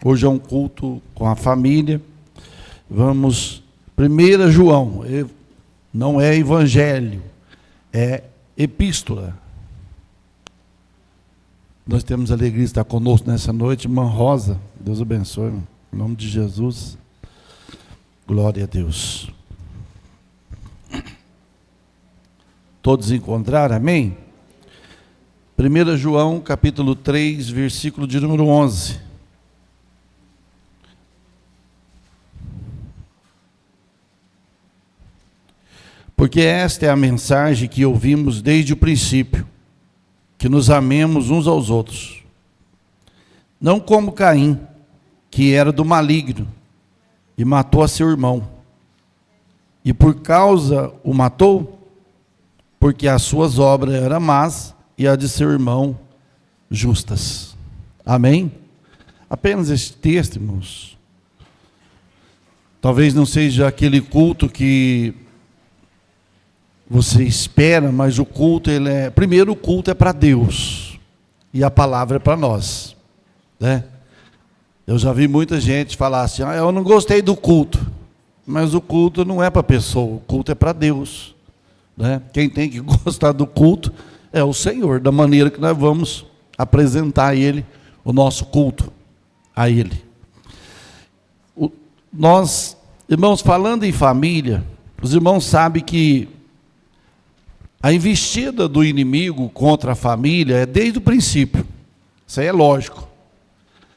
Hoje é um culto com a família. Vamos, 1 João, não é evangelho, é epístola. Nós temos a alegria de estar conosco nessa noite, irmã Rosa, Deus abençoe, irmão. Em nome de Jesus, glória a Deus. Todos encontraram, amém? 1 João, capítulo 3, versículo de número 11. Porque esta é a mensagem que ouvimos desde o princípio, que nos amemos uns aos outros. Não como Caim, que era do maligno, e matou a seu irmão. E por causa o matou, porque as suas obras eram más, e a de seu irmão justas. Amém? Apenas este texto, irmãos. Talvez não seja aquele culto que você espera, mas o culto, primeiro o culto é para Deus, e a palavra é para nós, né? Eu já vi muita gente falar assim, eu não gostei do culto, mas o culto não é para a pessoa, o culto é para Deus, né? Quem tem que gostar do culto é o Senhor, da maneira que nós vamos apresentar a Ele, o nosso culto a Ele. Nós, irmãos, falando em família, os irmãos sabem que a investida do inimigo contra a família é desde o princípio. Isso aí é lógico.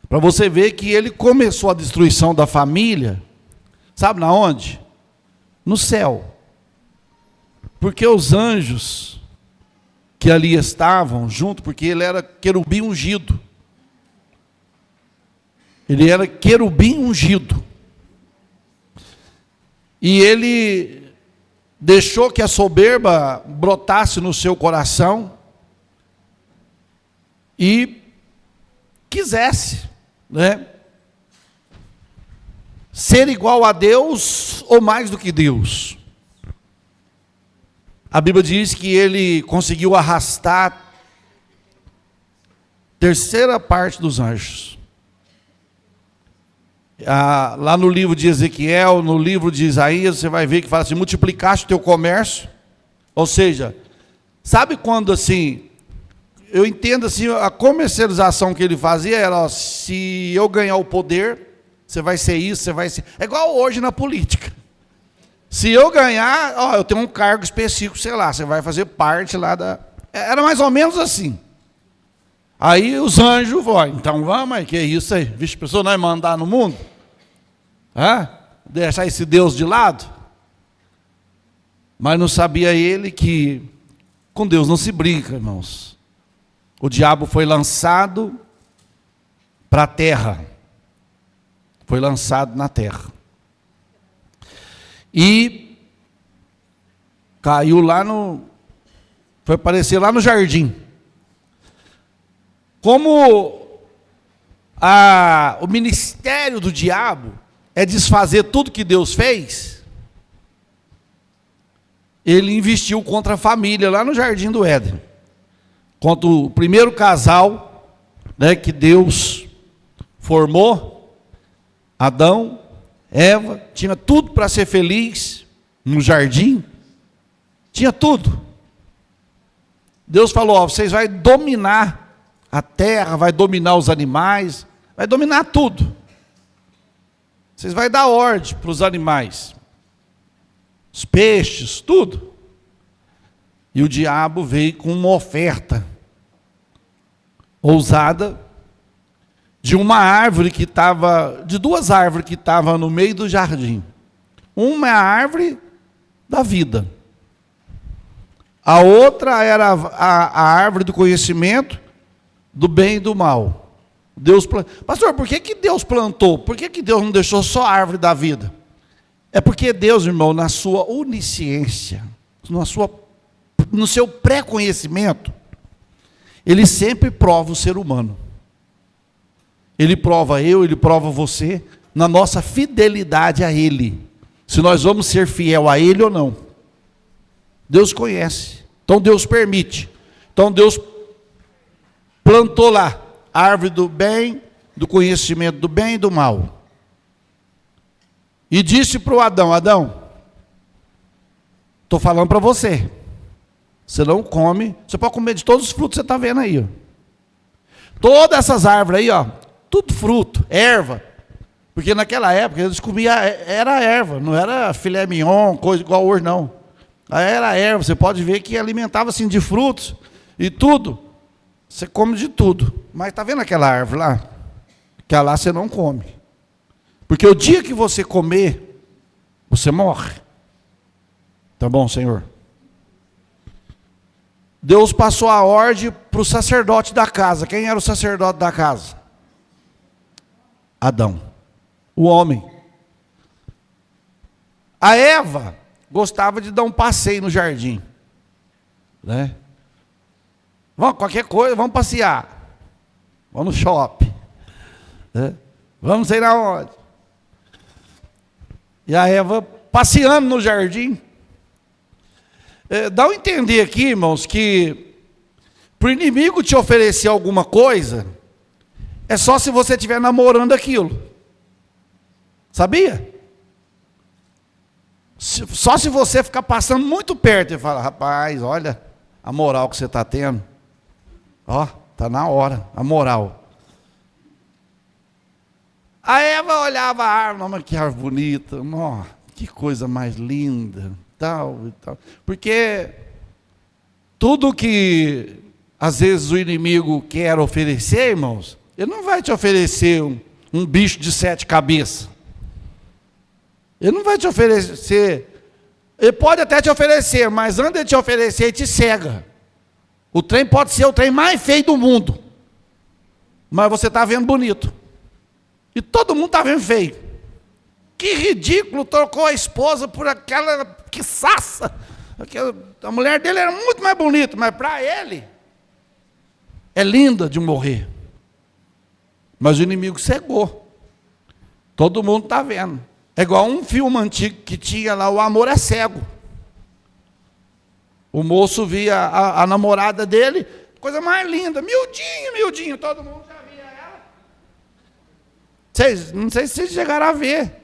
Para você ver que ele começou a destruição da família, sabe na onde? No céu. Porque os anjos que ali estavam junto, porque ele era querubim ungido. Ele era querubim ungido. E ele deixou que a soberba brotasse no seu coração e quisesse, né, ser igual a Deus ou mais do que Deus. A Bíblia diz que ele conseguiu arrastar terceira parte dos anjos. Lá no livro de Ezequiel, no livro de Isaías, você vai ver que fala assim, multiplicaste o teu comércio. Ou seja, sabe quando assim, eu entendo assim, a comercialização que ele fazia era, se eu ganhar o poder, você vai ser isso, você vai ser... É igual hoje na política. Se eu ganhar, eu tenho um cargo específico, sei lá, você vai fazer parte lá da... Era mais ou menos assim. Aí os anjos vão, então vamos aí, que é isso aí? Vixe, a pessoa não vai mandar no mundo? Deixar esse Deus de lado? Mas não sabia ele que com Deus não se brinca, irmãos. O diabo foi lançado para a terra. Foi lançado na terra. E caiu lá foi aparecer lá no jardim. Como o ministério do diabo é desfazer tudo que Deus fez, ele investiu contra a família lá no jardim do Éden. Contra o primeiro casal, né, que Deus formou, Adão, Eva, tinha tudo para ser feliz no jardim, tinha tudo. Deus falou, vocês vão dominar a terra, vai dominar os animais, vai dominar tudo. Vocês vão dar ordem para os animais, os peixes, tudo. E o diabo veio com uma oferta ousada de uma árvore que estava, de duas árvores que estavam no meio do jardim. Uma é a árvore da vida. A outra era a árvore do conhecimento do bem e do mal. Deus Pastor, por que Deus plantou? Por que Deus não deixou só a árvore da vida? É porque Deus, irmão, na sua onisciência, no seu pré-conhecimento, Ele sempre prova o ser humano. Ele prova ele prova você, na nossa fidelidade a Ele. Se nós vamos ser fiel a Ele ou não. Deus conhece. Então Deus permite. Então Deus plantou lá a árvore do bem do conhecimento do bem e do mal. E disse para o Adão: Adão, estou falando para você. Você não come, você pode comer de todos os frutos que você está vendo aí. Ó. Todas essas árvores aí, ó, tudo fruto, erva. Porque naquela época eles comiam, era erva, não era filé mignon, coisa igual hoje não. Era erva, você pode ver que alimentava assim de frutos e tudo. Você come de tudo. Mas está vendo aquela árvore lá? Que lá você não come. Porque o dia que você comer, você morre. Tá bom, Senhor? Deus passou a ordem para o sacerdote da casa. Quem era o sacerdote da casa? Adão, o homem. A Eva gostava de dar um passeio no jardim, né? Vamos, qualquer coisa, vamos passear. Vamos no shopping, né? Vamos sei lá onde. E a Eva passeando no jardim. Dá a entender aqui, irmãos, que para o inimigo te oferecer alguma coisa, é só se você estiver namorando aquilo. Sabia? Só se você ficar passando muito perto e falar: rapaz, olha a moral que você está tendo. Ó, está na hora, a moral. A Eva olhava a árvore: mas que árvore bonita, ó, que coisa mais linda, tal e tal. Porque tudo que às vezes o inimigo quer oferecer, irmãos, ele não vai te oferecer um bicho de 7 cabeças. Ele não vai te oferecer. Ele pode até te oferecer, mas antes de te oferecer, ele te cega. O trem pode ser o trem mais feio do mundo, mas você está vendo bonito. E todo mundo está vendo feio. Que ridículo, trocou a esposa por aquela que saça. A mulher dele era muito mais bonita, mas para ele é linda de morrer. Mas o inimigo cegou. Todo mundo está vendo. É igual um filme antigo que tinha lá, O Amor é Cego. O moço via a namorada dele, coisa mais linda, miudinho, todo mundo já via ela. Não sei se vocês chegaram a ver.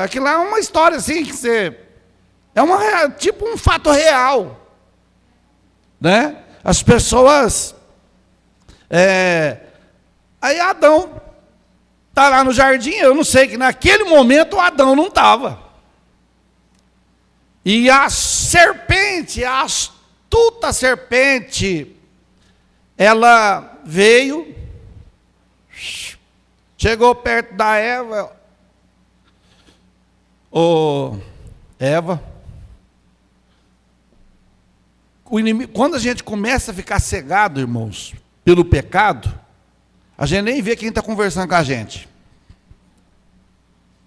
Aquilo lá é uma história assim, que você... tipo um fato real. Né? As pessoas... Aí Adão está lá no jardim, eu não sei, que naquele momento o Adão não estava. E a serpente, a astuta serpente, ela veio, chegou perto da Eva. Eva, o inimigo, quando a gente começa a ficar cegado, irmãos, pelo pecado, a gente nem vê quem está conversando com a gente.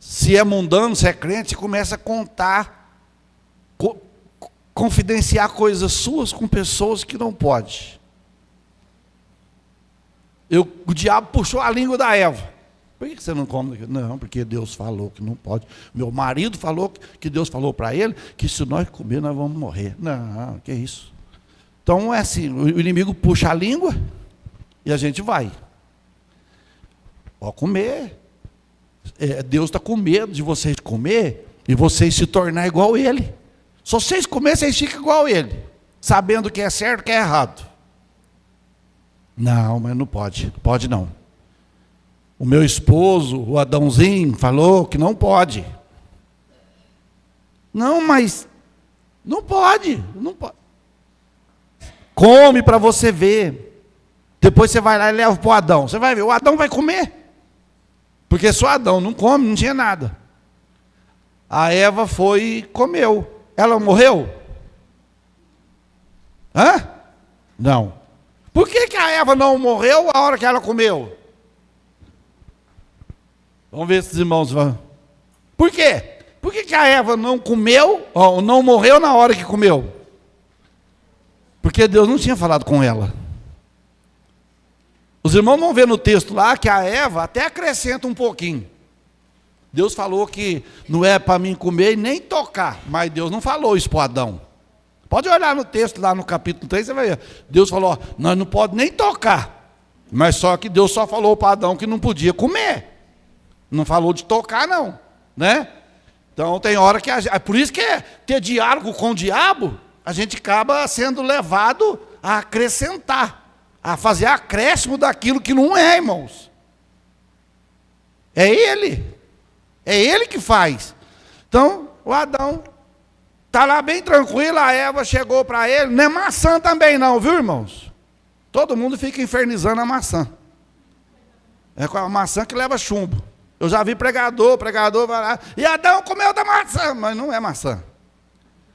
Se é mundano, se é crente, começa a contar, confidenciar coisas suas com pessoas que não pode. O diabo puxou a língua da Eva. Por que você não come? Não, porque Deus falou que não pode. Meu marido falou que Deus falou para ele que se nós comer nós vamos morrer. Não, que isso. Então é assim, o inimigo puxa a língua e a gente vai. Pode comer. Deus está com medo de vocês comer e vocês se tornar igual a ele. Se vocês comerem, vocês ficam igual a ele, sabendo o que é certo e o que é errado. Não, mas não pode. Pode não. O meu esposo, o Adãozinho, falou que não pode. Não, mas não pode. Não pode. Come para você ver. Depois você vai lá e leva para o Adão. Você vai ver, o Adão vai comer. Porque só Adão não come, não tinha nada. A Eva foi e comeu. Ela morreu? Não. Por que a Eva não morreu a hora que ela comeu? Vamos ver se os irmãos vão. Por quê? Por que a Eva não comeu, ou não morreu na hora que comeu? Porque Deus não tinha falado com ela. Os irmãos vão ver no texto lá que a Eva até acrescenta um pouquinho. Deus falou que não é para mim comer e nem tocar, mas Deus não falou isso para o Adão. Pode olhar no texto lá no capítulo 3, você vai ver. Deus falou: nós não podemos nem tocar. Mas só que Deus só falou para Adão que não podia comer. Não falou de tocar, não. Né? Então tem hora que por isso que ter diálogo com o diabo, a gente acaba sendo levado a acrescentar, a fazer acréscimo daquilo que não é, irmãos. É ele que faz. Então, o Adão está lá bem tranquilo, a Eva chegou para ele, não é maçã também não, viu, irmãos? Todo mundo fica infernizando a maçã. É com a maçã que leva chumbo. Eu já vi pregador vai lá, e Adão comeu da maçã, mas não é maçã.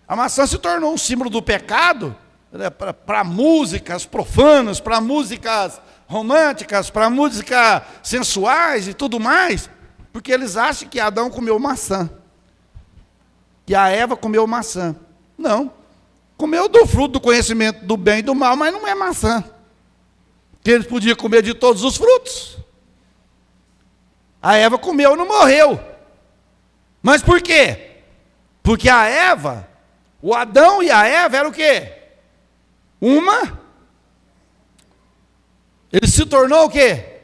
A maçã se tornou um símbolo do pecado, né, para músicas profanas, para músicas românticas, para músicas sensuais e tudo mais, porque eles acham que Adão comeu maçã, que a Eva comeu maçã. Não, comeu do fruto do conhecimento do bem e do mal, mas não é maçã. Que eles podiam comer de todos os frutos. A Eva comeu e não morreu. Mas por quê? Porque a Eva, o Adão e a Eva eram o quê? Ele se tornou o quê?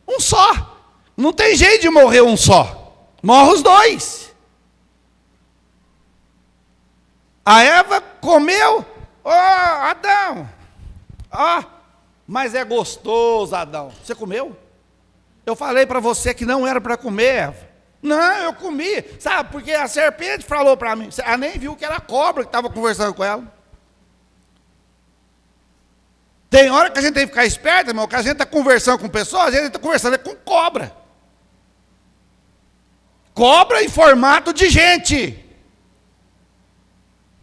Um só. Não tem jeito de morrer um só. Morre os dois. A Eva comeu. Adão. Mas é gostoso, Adão. Você comeu? Eu falei para você que não era para comer, Eva. Não, eu comi. Sabe, porque a serpente falou para mim. Ela nem viu que era a cobra que estava conversando com ela. Tem hora que a gente tem que ficar esperto, irmão, que a gente está conversando com pessoas, a gente está conversando com cobra. Cobra em formato de gente.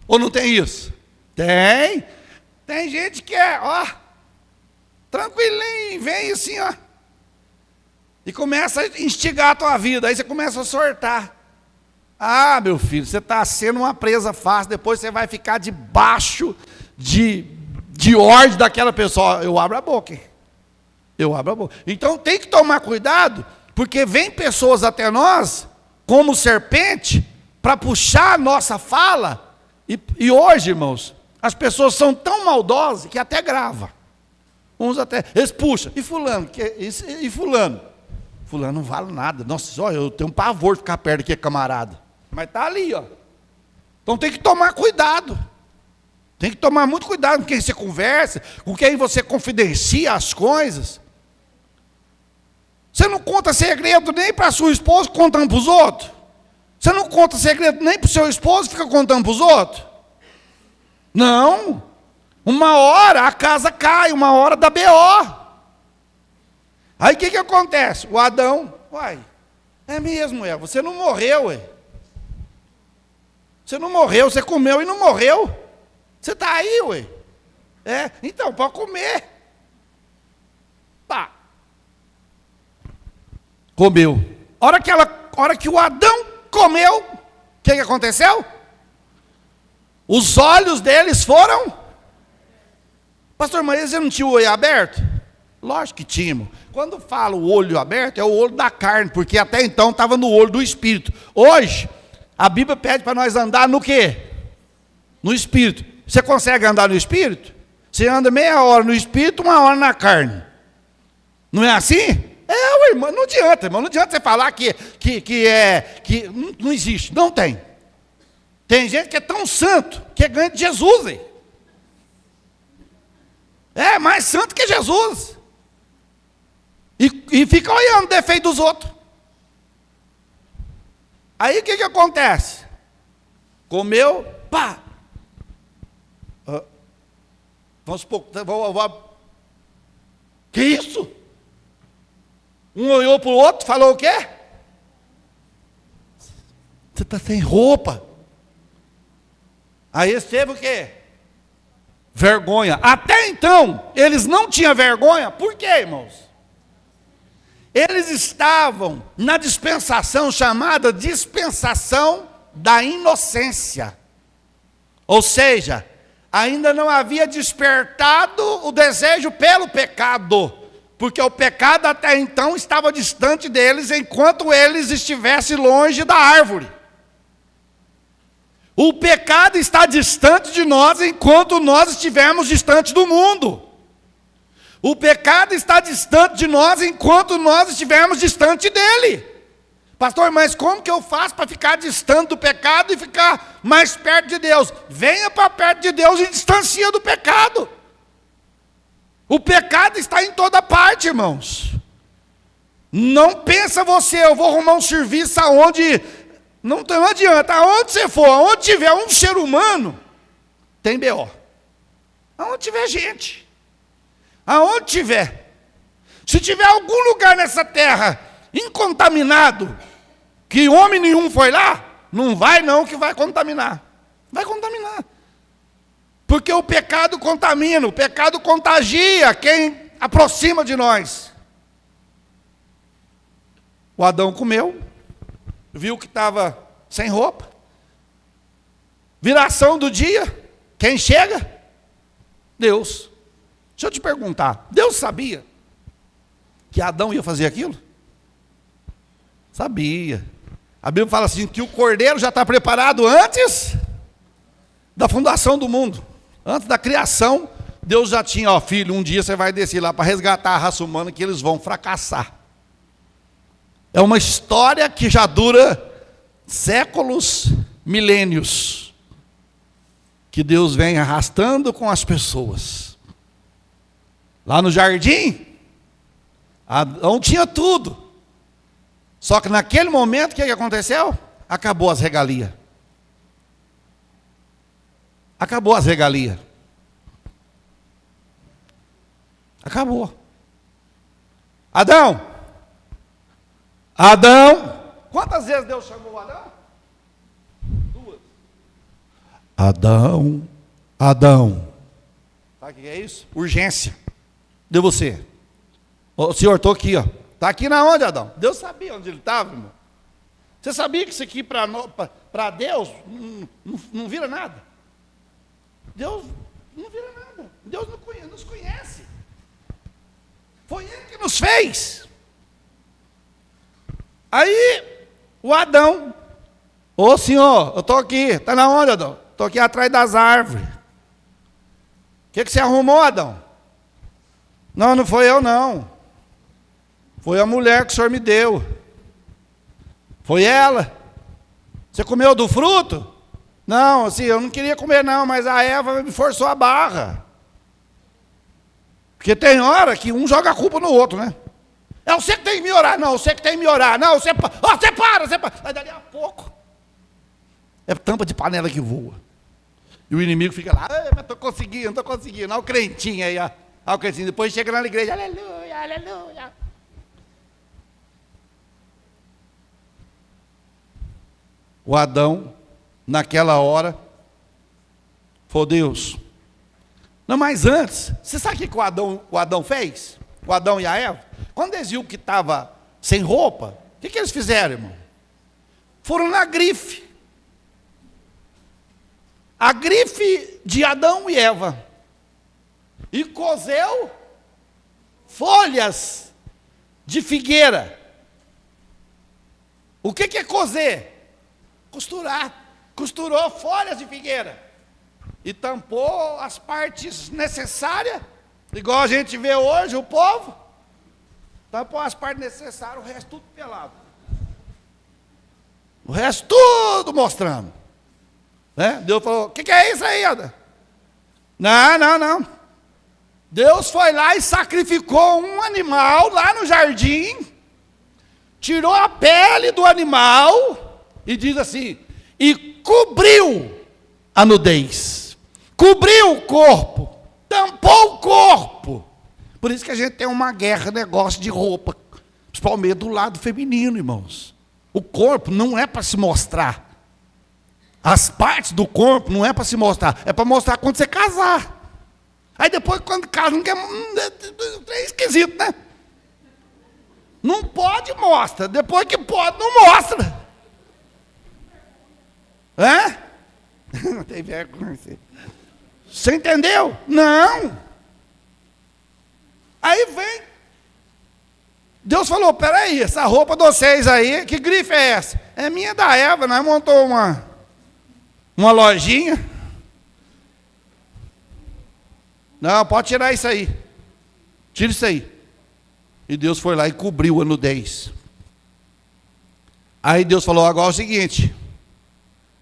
Ou não tem isso? Tem. Tem gente que é, tranquilinho, vem assim, e começa a instigar a tua vida, aí você começa a sortar. Meu filho, você está sendo uma presa fácil, depois você vai ficar debaixo de ordem daquela pessoa. Eu abro a boca. Então tem que tomar cuidado, porque vem pessoas até nós, como serpente, para puxar a nossa fala, e hoje, irmãos, as pessoas são tão maldosas que até grava. Uns até, eles puxam, e fulano? Fulano não vale nada. Nossa, eu tenho um pavor de ficar perto daquele camarada. Mas está ali, Então tem que tomar cuidado. Tem que tomar muito cuidado com quem você conversa, com quem você confidencia as coisas. Você não conta segredo nem para a sua esposa, contando para os outros. Você não conta segredo nem para o seu esposo, fica contando para os outros. Não. Uma hora a casa cai, uma hora dá BO. Aí o que acontece? O Adão, é mesmo, você não morreu, Você não morreu, você comeu e não morreu. Você está aí, então, pode comer. Comeu. Hora que o Adão comeu, o que aconteceu? Os olhos deles foram... Pastor, mas eles não tinham o olho aberto? Lógico que tínhamos. Quando fala o olho aberto, é o olho da carne, porque até então estava no olho do Espírito. Hoje, a Bíblia pede para nós andar no quê? No Espírito. Você consegue andar no Espírito? Você anda meia hora no Espírito, uma hora na carne. Não é assim? Irmão, não adianta, irmão. Não adianta você falar que não existe. Não tem. Tem gente que é tão santo, que ganha de Jesus, É mais santo que Jesus. E fica olhando o defeito dos outros. Aí o que acontece? Comeu, vamos supor, que isso? Um olhou para o outro, falou o quê? Você está sem roupa. Aí eles teve o quê? Vergonha. Até então, eles não tinham vergonha. Por quê, irmãos? Eles estavam na dispensação chamada dispensação da inocência. Ou seja, ainda não havia despertado o desejo pelo pecado, porque o pecado até então estava distante deles, enquanto eles estivessem longe da árvore. O pecado está distante de nós, enquanto nós estivermos distante do mundo. O pecado está distante de nós enquanto nós estivermos distante dele. Pastor, mas como que eu faço para ficar distante do pecado e ficar mais perto de Deus? Venha para perto de Deus e distancia do pecado. O pecado está em toda parte, irmãos. Não pensa você, eu vou arrumar um serviço aonde... Não adianta, aonde você for, aonde tiver um ser humano, tem B.O. Aonde tiver gente. Aonde tiver. Se tiver algum lugar nessa terra incontaminado, que homem nenhum foi lá, não vai não que vai contaminar. Vai contaminar. Porque o pecado contamina, o pecado contagia quem aproxima de nós. O Adão comeu, viu que estava sem roupa. Viração do dia, quem chega? Deus. Deixa eu te perguntar, Deus sabia que Adão ia fazer aquilo? Sabia. A Bíblia fala assim, que o cordeiro já está preparado antes da fundação do mundo. Antes da criação, Deus já tinha, ó, filho, um dia você vai descer lá para resgatar a raça humana, que eles vão fracassar. É uma história que já dura séculos, milênios, que Deus vem arrastando com as pessoas. Lá no jardim, Adão tinha tudo. Só que naquele momento, o que aconteceu? Acabou as regalias. Acabou as regalias. Acabou. Adão! Adão! Quantas vezes Deus chamou Adão? 2. Adão, Adão. Sabe o que é isso? Urgência. De você. Ô, senhor, estou aqui, ó. Está aqui na onde, Adão? Deus sabia onde ele estava, irmão. Você sabia que isso aqui para Deus não vira nada? Deus não vira nada. Deus nos conhece. Foi Ele que nos fez. Aí, o Adão, ô senhor, eu estou aqui. Está na onde, Adão? Estou aqui atrás das árvores. O que você arrumou, Adão? Não, não foi eu, não. Foi a mulher que o senhor me deu. Foi ela. Você comeu do fruto? Não, assim, eu não queria comer não, mas a Eva me forçou a barra. Porque tem hora que um joga a culpa no outro, né? É você que tem que me orar. Não, você que tem que me orar. Não, você para. Mas dali a pouco, é tampa de panela que voa. E o inimigo fica lá, mas estou conseguindo. Olha o crentinho aí, ó. Olha o crentinho. Depois chega na igreja, aleluia, aleluia. O Adão, naquela hora, falou, Deus. Não, mas antes, você sabe o que o Adão fez? O Adão e a Eva? Quando eles viram que estava sem roupa, o que eles fizeram, irmão? Foram na grife. A grife de Adão e Eva. E cozeu folhas de figueira. O que é cozer? Costurar. Costurou folhas de figueira. E tampou as partes necessárias, igual a gente vê hoje, o povo. Tampou as partes necessárias, o resto tudo pelado. O resto tudo mostrando. Né? Deus falou, o que é isso aí, Adão? Não. Deus foi lá e sacrificou um animal lá no jardim, tirou a pele do animal e diz assim, e cobriu a nudez, cobriu o corpo, tampou o corpo. Por isso que a gente tem uma guerra, negócio de roupa, principalmente do lado feminino, irmãos. O corpo não é para se mostrar. As partes do corpo não é para se mostrar, é para mostrar quando você casar. Aí depois, quando casa, não quer. É esquisito, né? Não pode, mostra. Depois que pode, não mostra. Hã? Não tem vergonha. Você entendeu? Não. Aí vem. Deus falou, peraí, essa roupa de vocês aí, que grife é essa? É minha da Eva, nós montou uma lojinha. Não, pode tirar isso aí. Tira isso aí. E Deus foi lá e cobriu a nudez. Aí Deus falou, agora é o seguinte,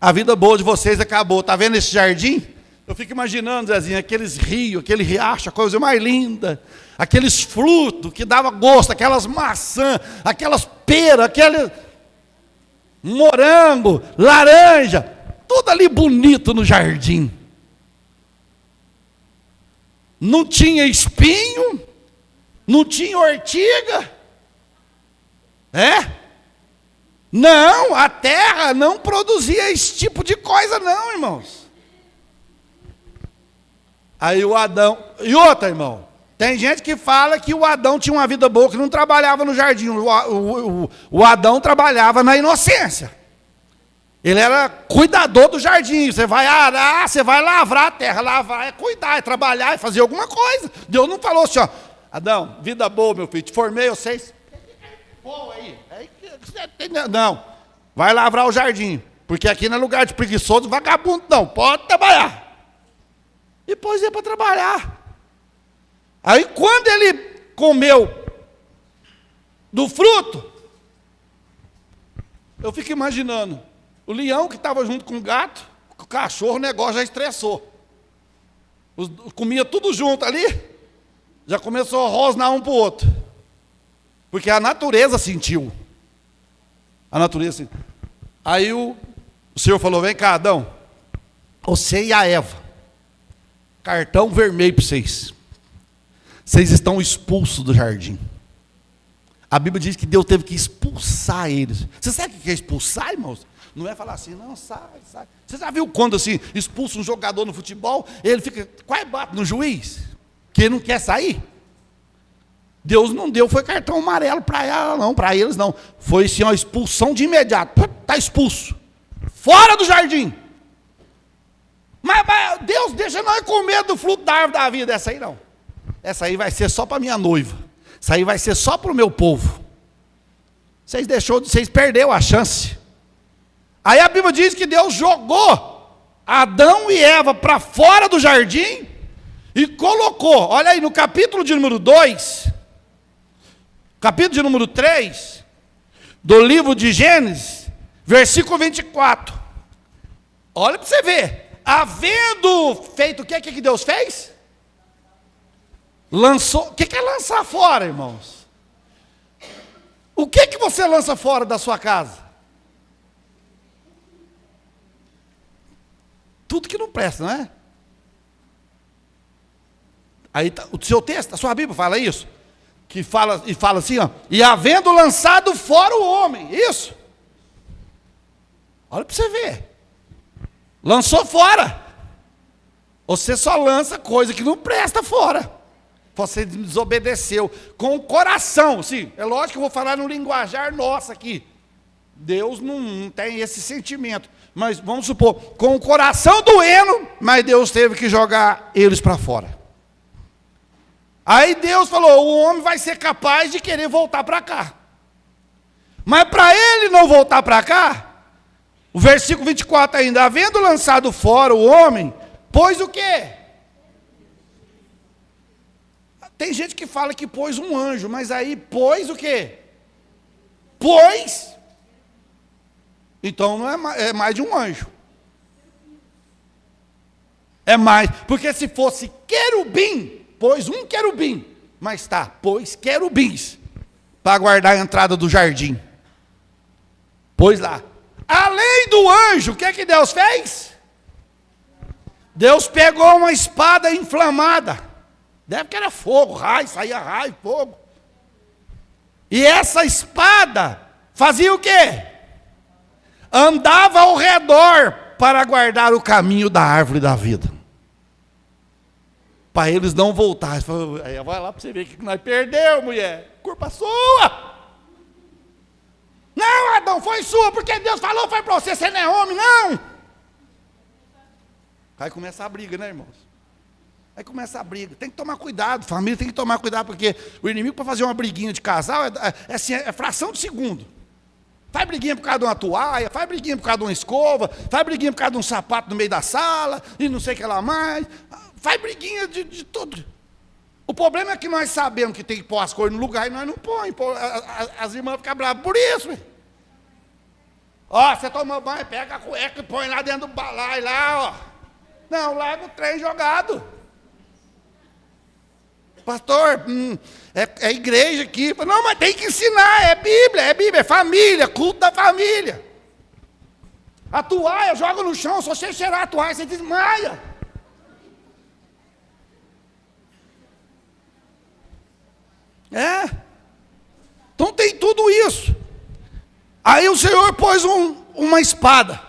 a vida boa de vocês acabou. Está vendo esse jardim? Eu fico imaginando, Zezinho, aqueles rios, aquele riacho, a coisa mais linda, aqueles frutos que dava gosto, aquelas maçãs, aquelas peras, aquele morango, laranja, tudo ali bonito no jardim. Não tinha espinho, não tinha ortiga, Não, a terra não produzia esse tipo de coisa não, irmãos. Aí o Adão, e outra, irmão, tem gente que fala que o Adão tinha uma vida boa, que não trabalhava no jardim, o Adão trabalhava na inocência. Ele era cuidador do jardim, você vai arar, você vai lavrar a terra, lavar é cuidar, é trabalhar, é fazer alguma coisa. Deus não falou assim, ó, Adão, vida boa, meu filho, te formei, eu sei, boa aí. Não, vai lavrar o jardim, porque aqui não é lugar de preguiçoso, vagabundo não, pode trabalhar. E pôs ele para trabalhar. Aí quando ele comeu do fruto, eu fico imaginando, o leão que estava junto com o gato, o cachorro, o negócio já estressou. Comia tudo junto ali, já começou a rosnar um para o outro. Porque a natureza sentiu. A natureza sentiu. Aí o Senhor falou, vem cá, Adão, você e a Eva, cartão vermelho para vocês. Vocês estão expulsos do jardim. A Bíblia diz que Deus teve que expulsar eles. Você sabe o que é expulsar, irmãos? Não é falar assim, não, sai. Você já viu quando assim, expulsa um jogador no futebol, ele fica, quase bate no juiz, que ele não quer sair? Deus não deu, foi cartão amarelo para ela não, para eles não. Foi assim, uma expulsão de imediato. Está expulso. Fora do jardim. Mas Deus deixa nós com medo do fruto da árvore da vida. Essa aí não. Essa aí vai ser só para minha noiva. Essa aí vai ser só para o meu povo. Vocês perderam a chance. Aí a Bíblia diz que Deus jogou Adão e Eva para fora do jardim e colocou, olha aí no capítulo de número 2, capítulo de número 3, do livro de Gênesis, versículo 24. Olha para você ver. Havendo feito o que Deus fez? Lançou. O que é lançar fora, irmãos? O que você lança fora da sua casa? Tudo que não presta, não é? Aí tá, o seu texto, a sua Bíblia fala isso. Que fala assim, ó, e havendo lançado fora o homem, isso. Olha para você ver. Lançou fora. Você só lança coisa que não presta fora. Você desobedeceu com o coração. Sim, é lógico que eu vou falar no linguajar nosso aqui. Deus não tem esse sentimento. Mas vamos supor, com o coração doendo, mas Deus teve que jogar eles para fora. Aí Deus falou, o homem vai ser capaz de querer voltar para cá. Mas para ele não voltar para cá, o versículo 24 ainda, havendo lançado fora o homem, pôs o quê? Tem gente que fala que pôs um anjo, mas aí pôs o quê? Pôs. Então não é mais de um anjo. É mais, porque se fosse querubim, pôs um querubim, mas pôs querubins para guardar a entrada do jardim. Pôs lá. Além do anjo, o que Deus fez? Deus pegou uma espada inflamada. Deve que era fogo, raio, saía raio, fogo. E essa espada fazia o quê? Andava ao redor para guardar o caminho da árvore da vida. Para eles não voltarem. Aí vai lá para você ver que nós perdemos, mulher. Culpa sua. Não, Adão, foi sua, porque Deus falou, foi para você não é homem, não. Aí começa a briga, né, irmãos? Aí começa a briga. Tem que tomar cuidado, família tem que tomar cuidado, porque o inimigo para fazer uma briguinha de casal é fração de segundo. Faz briguinha por causa de uma toalha, faz briguinha por causa de uma escova, faz briguinha por causa de um sapato no meio da sala, e não sei o que lá mais. Faz briguinha de tudo. O problema é que nós sabemos que tem que pôr as coisas no lugar e nós não põe. As irmãs ficam bravas por isso. Véio. Ó, você toma banho, pega a cueca e põe lá dentro do balaio, lá, ó. Não, larga o trem jogado. Pastor, é igreja aqui. Não, mas tem que ensinar, é Bíblia, é família, culto da família. A toalha, joga no chão, só você cheirar a toalha, você desmaia. É. Então tem tudo isso. Aí o Senhor pôs uma espada.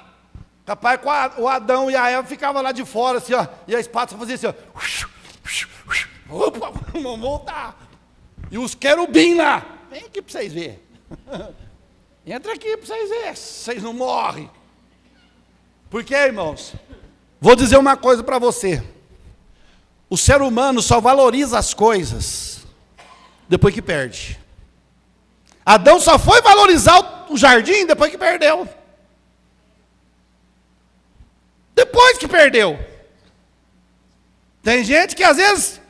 Capaz que o Adão e a Eva ficavam lá de fora, assim, ó. E a espada só fazia assim, ó. Opa, vamos voltar. E os querubins lá. Vem aqui para vocês verem. Entra aqui para vocês verem. Vocês não morrem. Por quê, irmãos? Vou dizer uma coisa para você. O ser humano só valoriza as coisas depois que perde. Adão só foi valorizar o jardim depois que perdeu. Depois que perdeu. Tem gente que às vezes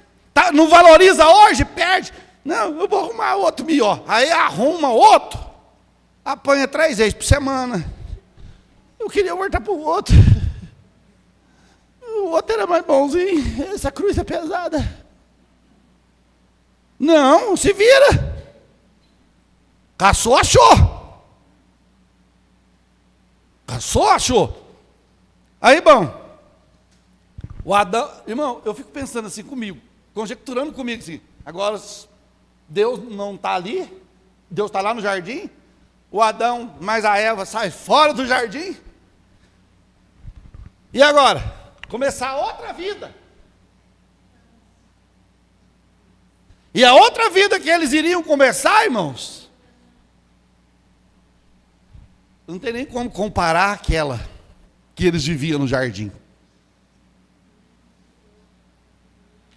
não valoriza hoje, perde. Não, eu vou arrumar outro melhor. Aí arruma outro, apanha 3 vezes por semana. Eu queria voltar para o outro. O outro era mais bonzinho. Essa cruz é pesada. Não, se vira. Caçou, achou. Caçou, achou. Aí, bom, o Adão, irmão, eu fico pensando assim comigo, conjecturando comigo assim, agora Deus não está ali, Deus está lá no jardim, o Adão mais a Eva sai fora do jardim, e agora? Começar outra vida. E a outra vida que eles iriam começar, irmãos, não tem nem como comparar aquela que eles viviam no jardim.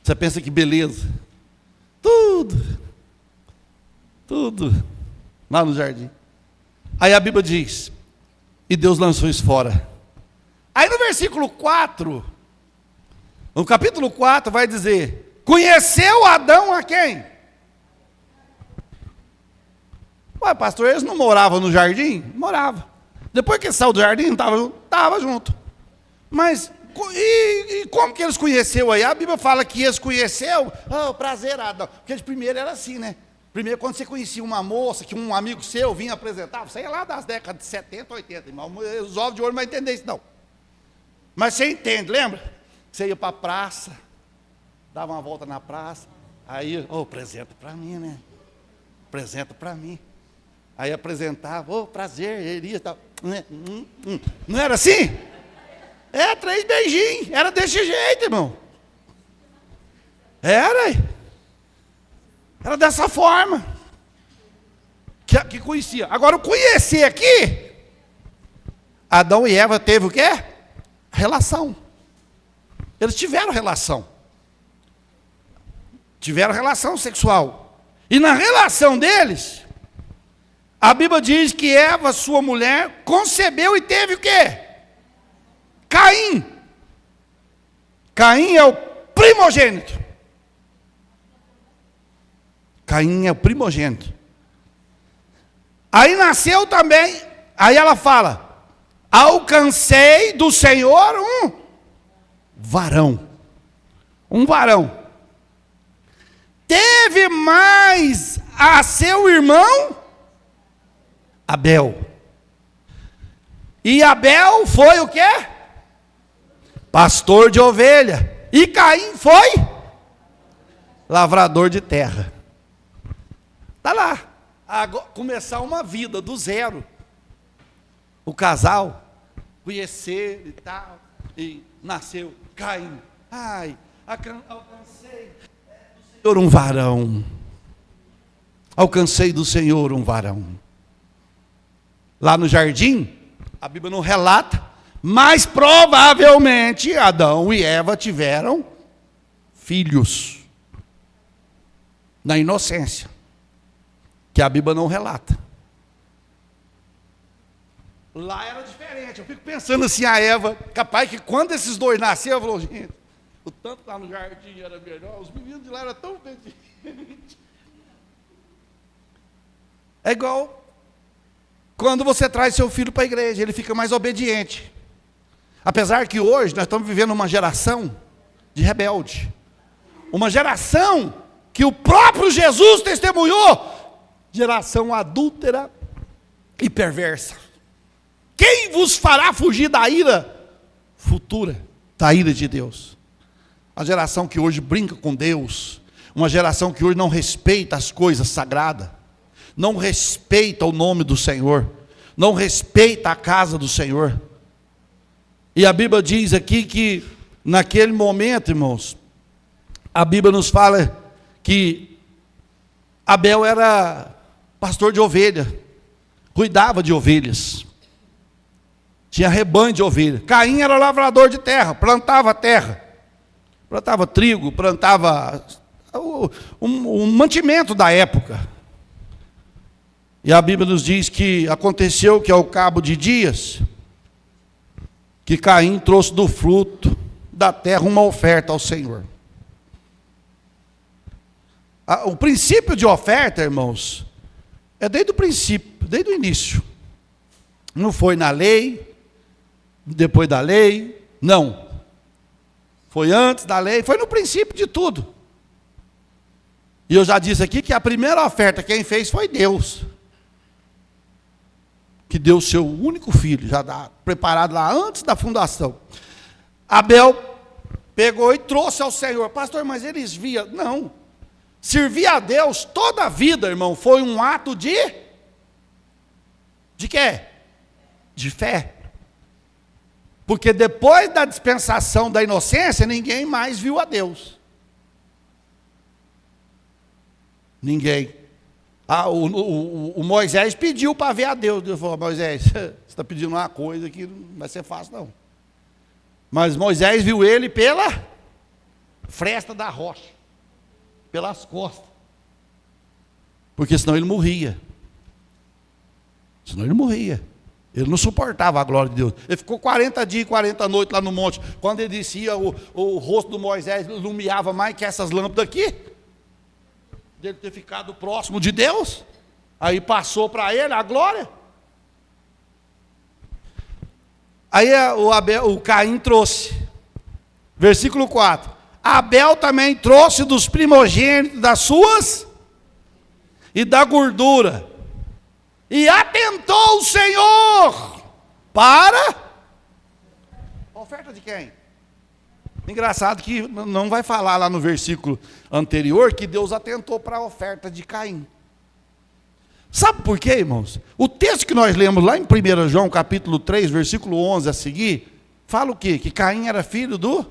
Você pensa que beleza? Tudo lá no jardim. Aí a Bíblia diz, e Deus lançou isso fora. Aí no versículo 4, no capítulo 4 vai dizer, conheceu Adão a quem? Ué, pastor, eles não moravam no jardim? Morava. Depois que ele saiu do jardim, estava junto. Mas, e como que eles conheceu aí? A Bíblia fala que eles conheceu, prazer, Adão. Porque de primeiro era assim, né? Primeiro, quando você conhecia uma moça, que um amigo seu vinha apresentar, você ia lá das décadas de 70, 80, irmão. Os ovos de ouro não vão entender isso, não. Mas você entende, lembra? Você ia para a praça, dava uma volta na praça, aí, apresenta para mim, né? Apresenta para mim. Aí apresentava, prazer, ele ia tal. Não era assim? 3 beijinhos, era desse jeito, irmão. Era dessa forma. Que conhecia. Agora, o conhecer aqui, Adão e Eva teve o quê? Relação. Eles tiveram relação. Tiveram relação sexual. E na relação deles, a Bíblia diz que Eva, sua mulher, concebeu e teve o quê? Caim. Caim é o primogênito. Caim é o primogênito. Aí nasceu também, aí ela fala, alcancei do Senhor um varão. Um varão. Teve mais a seu irmão Abel. E Abel foi o quê? Pastor de ovelha. E Caim foi lavrador de terra. Está lá. Agora, começar uma vida do zero. O casal conhecer e tal. E nasceu Caim. Alcancei do Senhor um varão. Alcancei do Senhor um varão. Lá no jardim, a Bíblia não relata, mas provavelmente Adão e Eva tiveram filhos. Na inocência. Que a Bíblia não relata. Lá era diferente. Eu fico pensando assim, a Eva, capaz que quando esses dois nasceram, falou, gente, O tanto lá no jardim era melhor, os meninos de lá eram tão obedientes. É igual quando você traz seu filho para a igreja, ele fica mais obediente. Apesar que hoje nós estamos vivendo uma geração de rebelde. Uma geração que o próprio Jesus testemunhou. Geração adúltera e perversa. Quem vos fará fugir da ira futura, da ira de Deus? A geração que hoje brinca com Deus. Uma geração que hoje não respeita as coisas sagradas. Não respeita o nome do Senhor, não respeita a casa do Senhor. E a Bíblia diz aqui que, naquele momento, irmãos, a Bíblia nos fala que Abel era pastor de ovelha, cuidava de ovelhas, tinha rebanho de ovelhas. Caim era lavrador de terra, plantava trigo, plantava o mantimento da época. E a Bíblia nos diz que aconteceu que ao cabo de dias, que Caim trouxe do fruto da terra uma oferta ao Senhor. O princípio de oferta, irmãos, é desde o princípio, desde o início. Não foi na lei, depois da lei, não. Foi antes da lei, foi no princípio de tudo. E eu já disse aqui que a primeira oferta quem fez foi Deus. Que deu o seu único filho, já preparado lá antes da fundação. Abel pegou e trouxe ao Senhor. Pastor, mas eles viam. Não. Servir a Deus toda a vida, irmão, foi um ato de quê? De fé. Porque depois da dispensação da inocência, ninguém mais viu a Deus. Ninguém. O Moisés pediu para ver a Deus. Deus falou: Moisés, você está pedindo uma coisa que não vai ser fácil, não. Mas Moisés viu ele pela fresta da rocha, pelas costas. Porque senão ele morria. Ele não suportava a glória de Deus. Ele ficou 40 dias e 40 noites lá no monte. Quando ele descia, o rosto do Moisés iluminava mais que essas lâmpadas aqui. Dele ter ficado próximo de Deus, aí passou para ele a glória. Aí o Caim trouxe, versículo 4, Abel também trouxe dos primogênitos das suas e da gordura, e atentou o Senhor para a oferta de quem? Engraçado que não vai falar lá no versículo anterior que Deus atentou para a oferta de Caim. Sabe por quê, irmãos? O texto que nós lemos lá em 1 João, capítulo 3, versículo 11 a seguir, fala o quê? Que Caim era filho do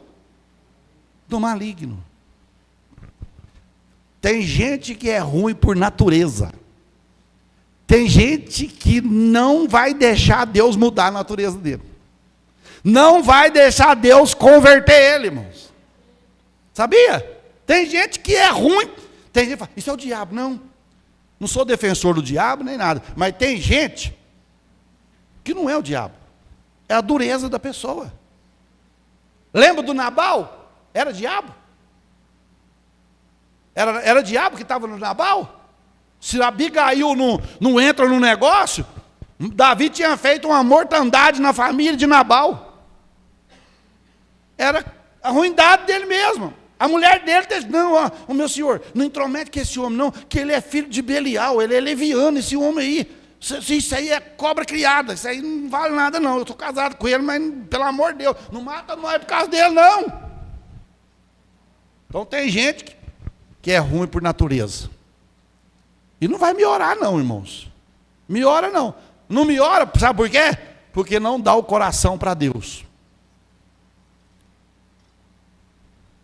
maligno. Tem gente que é ruim por natureza. Tem gente que não vai deixar Deus mudar a natureza dele. Não vai deixar Deus converter ele, irmãos. Sabia? Tem gente que é ruim. Tem gente que fala: isso é o diabo. Não sou defensor do diabo nem nada. Mas tem gente que não é o diabo. É a dureza da pessoa. Lembra do Nabal? Era diabo. Era diabo que estava no Nabal. Se Abigail não entra no negócio, Davi tinha feito uma mortandade na família de Nabal. Era a ruindade dele mesmo. A mulher dele disse: não, o meu senhor, não intromete com esse homem não, que ele é filho de Belial, ele é leviano, esse homem aí. Isso aí é cobra criada, isso aí não vale nada não. Eu estou casado com ele, mas pelo amor de Deus, não mata nós por causa dele não. Então tem gente que é ruim por natureza. E não vai melhorar não, irmãos. Melhora não. Não melhora, sabe por quê? Porque não dá o coração para Deus.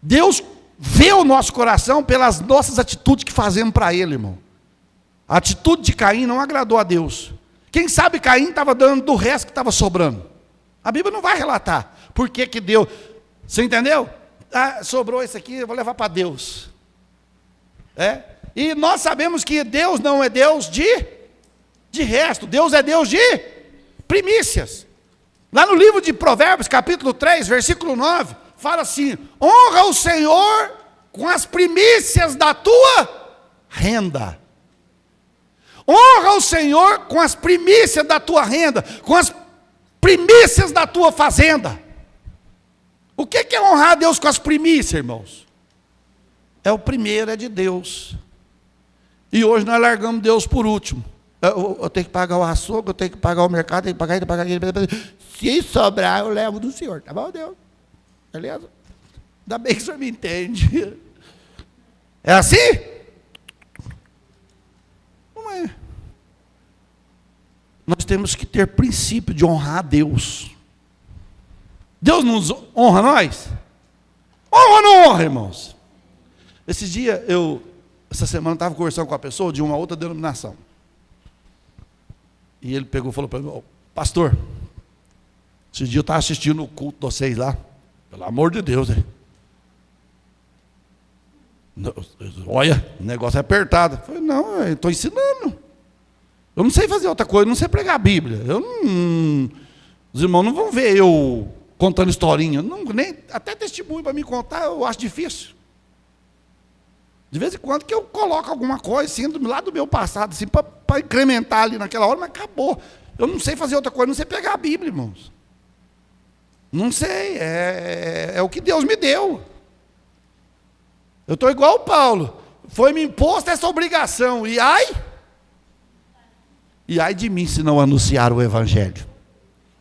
Deus vê o nosso coração pelas nossas atitudes que fazemos para Ele, irmão. A atitude de Caim não agradou a Deus. Quem sabe Caim estava dando do resto que estava sobrando. A Bíblia não vai relatar por que deu. Você entendeu? Sobrou isso aqui, eu vou levar para Deus. E nós sabemos que Deus não é Deus de resto. Deus é Deus de primícias. Lá no livro de Provérbios, capítulo 3, versículo 9, fala assim: honra o Senhor com as primícias da tua renda. Honra o Senhor com as primícias da tua renda, com as primícias da tua fazenda. O que é honrar a Deus com as primícias, irmãos? É o primeiro, é de Deus. E hoje nós largamos Deus por último. Eu tenho que pagar o açougue, eu tenho que pagar o mercado, eu tenho que pagar aquele. Se sobrar, eu levo do Senhor. Tá bom, Deus? Beleza? Ainda bem que o Senhor me entende. É assim? Não é. Nós temos que ter princípio de honrar a Deus. Deus nos honra nós? Honra ou não honra, irmãos? Esses dias, essa semana, estava conversando com uma pessoa de uma outra denominação. E ele pegou e falou para mim: oh, pastor, esse dia eu estava assistindo o culto de vocês lá. Pelo amor de Deus, hein? Olha, o negócio é apertado. Eu falei: não, eu estou ensinando. Eu não sei fazer outra coisa, eu não sei pregar a Bíblia. Os irmãos não vão ver eu contando historinha. Não, nem, até testemunho para me contar eu acho difícil. De vez em quando que eu coloco alguma coisa assim, lá do meu passado, assim, para incrementar ali naquela hora, mas acabou. Eu não sei fazer outra coisa, não sei pegar a Bíblia, irmãos. Não sei, é o que Deus me deu. Eu estou igual o Paulo. Foi-me imposta essa obrigação, e ai de mim se não anunciar o Evangelho.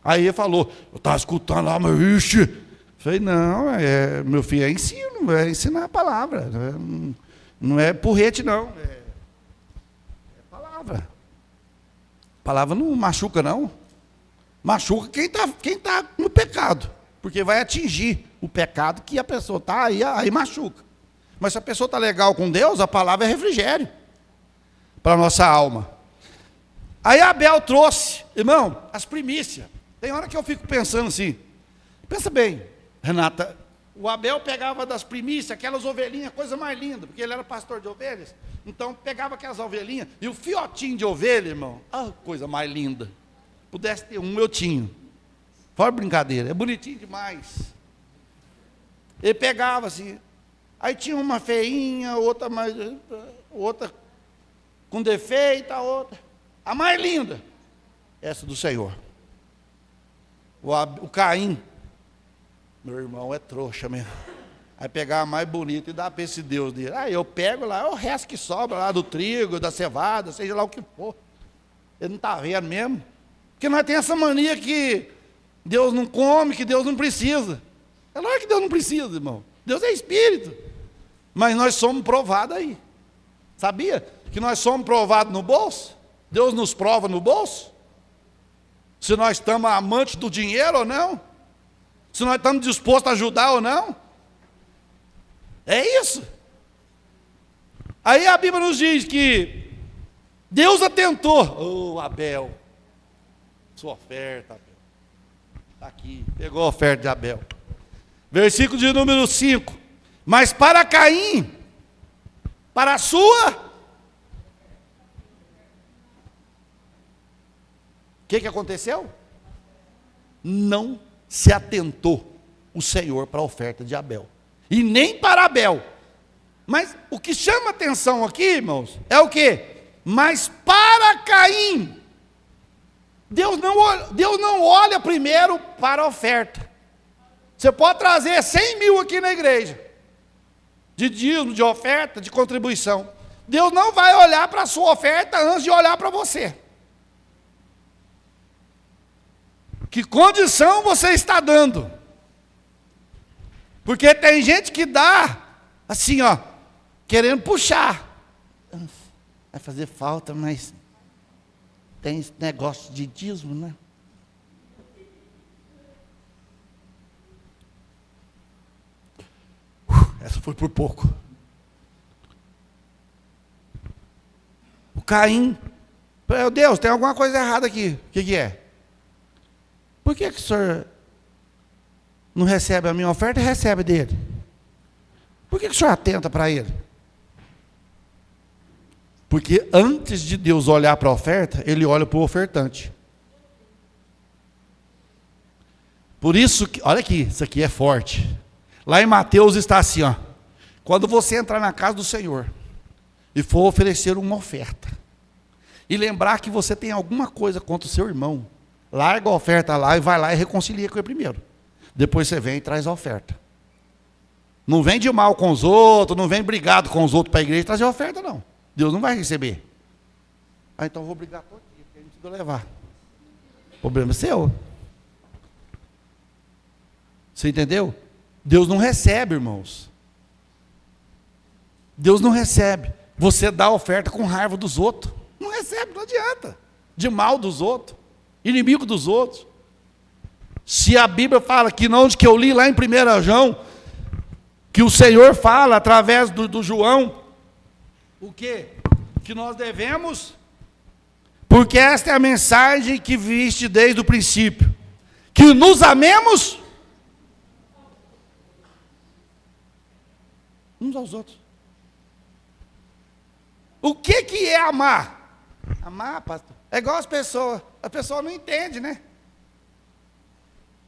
Aí ele falou: eu estava escutando lá, mas ixi. Eu falei: não, meu filho, é ensino, é ensinar a palavra. Não é porrete, não. É palavra. Palavra não machuca, não. Machuca quem tá no pecado. Porque vai atingir o pecado que a pessoa está aí machuca. Mas se a pessoa está legal com Deus, a palavra é refrigério para a nossa alma. Aí Abel trouxe, irmão, as primícias. Tem hora que eu fico pensando assim, pensa bem, Renata, o Abel pegava das primícias, aquelas ovelhinhas, coisa mais linda, porque ele era pastor de ovelhas, então pegava aquelas ovelhinhas, e o fiotinho de ovelha, irmão, coisa mais linda. Pudesse ter um, eu tinha. Fora brincadeira, é bonitinho demais. Ele pegava assim, aí tinha uma feinha, outra com defeito, a outra. A mais linda, essa do Senhor. O Caim, meu irmão é trouxa mesmo. Aí pegar a mais bonita e dar para esse Deus dele. Aí eu pego lá, o resto que sobra lá do trigo, da cevada, seja lá o que for. Ele não está vendo mesmo. Porque nós temos essa mania que Deus não come, que Deus não precisa. É lógico que Deus não precisa, irmão. Deus é espírito. Mas nós somos provados aí. Sabia que nós somos provados no bolso? Deus nos prova no bolso? Se nós estamos amantes do dinheiro ou não? Se nós estamos dispostos a ajudar ou não? É isso. Aí a Bíblia nos diz que Deus atentou. Abel, sua oferta, Abel. Está aqui, pegou a oferta de Abel. Versículo de número 5. Mas para Caim, para a sua... O que aconteceu? Não se atentou o Senhor para a oferta de Abel. E nem para Abel. Mas o que chama atenção aqui, irmãos, é o quê? Mas para Caim, Deus não olha primeiro para a oferta. Você pode trazer 100 mil aqui na igreja, de dízimo, de oferta, de contribuição. Deus não vai olhar para a sua oferta antes de olhar para você. Que condição você está dando? Porque tem gente que dá, assim, querendo puxar. Vai fazer falta, mas tem esse negócio de dízimo, né? Essa foi por pouco. O Caim, meu Deus, tem alguma coisa errada aqui. O que é? Por que o senhor não recebe a minha oferta e recebe dele? Por que o senhor atenta para ele? Porque antes de Deus olhar para a oferta, ele olha para o ofertante. Por isso, olha aqui, isso aqui é forte. Lá em Mateus está assim, ó. Quando você entrar na casa do Senhor e for oferecer uma oferta, e lembrar que você tem alguma coisa contra o seu irmão, larga a oferta lá e vai lá e reconcilia com ele primeiro. Depois você vem e traz a oferta. Não vem de mal com os outros, não vem brigado com os outros para a igreja trazer a oferta, não. Deus não vai receber. Ah, então eu vou brigar por aqui, porque a gente precisa levar. O problema é seu. Você entendeu? Deus não recebe, irmãos. Deus não recebe. Você dá a oferta com raiva dos outros. Não recebe, não adianta. De mal dos outros. Inimigo dos outros. Se a Bíblia fala que não, onde que eu li lá em 1 João, que o Senhor fala através do João, o quê? Que nós devemos, porque esta é a mensagem que viste desde o princípio, que nos amemos uns aos outros. O que é amar? Amar, pastor, é igual as pessoas não entendem, né?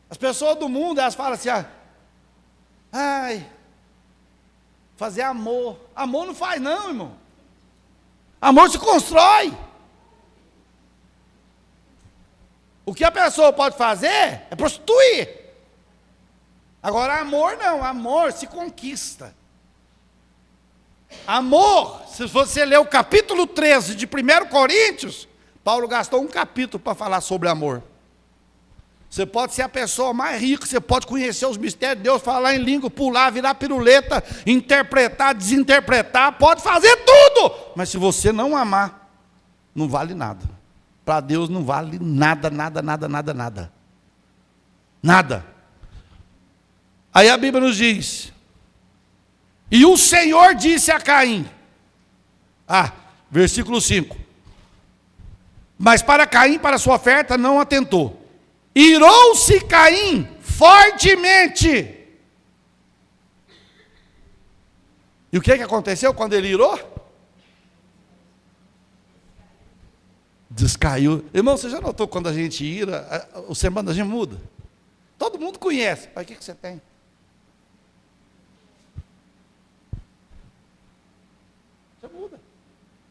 As pessoas do mundo, elas falam assim, ai, fazer amor. Amor não faz não, irmão. Amor se constrói. O que a pessoa pode fazer é prostituir. Agora amor não, amor se conquista. Amor, se você ler o capítulo 13 de 1 Coríntios, Paulo gastou um capítulo para falar sobre amor. Você pode ser a pessoa mais rica, você pode conhecer os mistérios de Deus, falar em língua, pular, virar piruleta, interpretar, desinterpretar, pode fazer tudo. Mas se você não amar, não vale nada. Para Deus não vale nada, nada, nada, nada, nada. Nada. Aí a Bíblia nos diz, e o Senhor disse a Caim, versículo 5, mas para Caim, para sua oferta, não atentou. Irou-se Caim fortemente. E o que aconteceu quando ele irou? Descaiu. Irmão, você já notou quando a gente ira, o semblante da gente muda? Todo mundo conhece. Mas o que você tem? Você muda.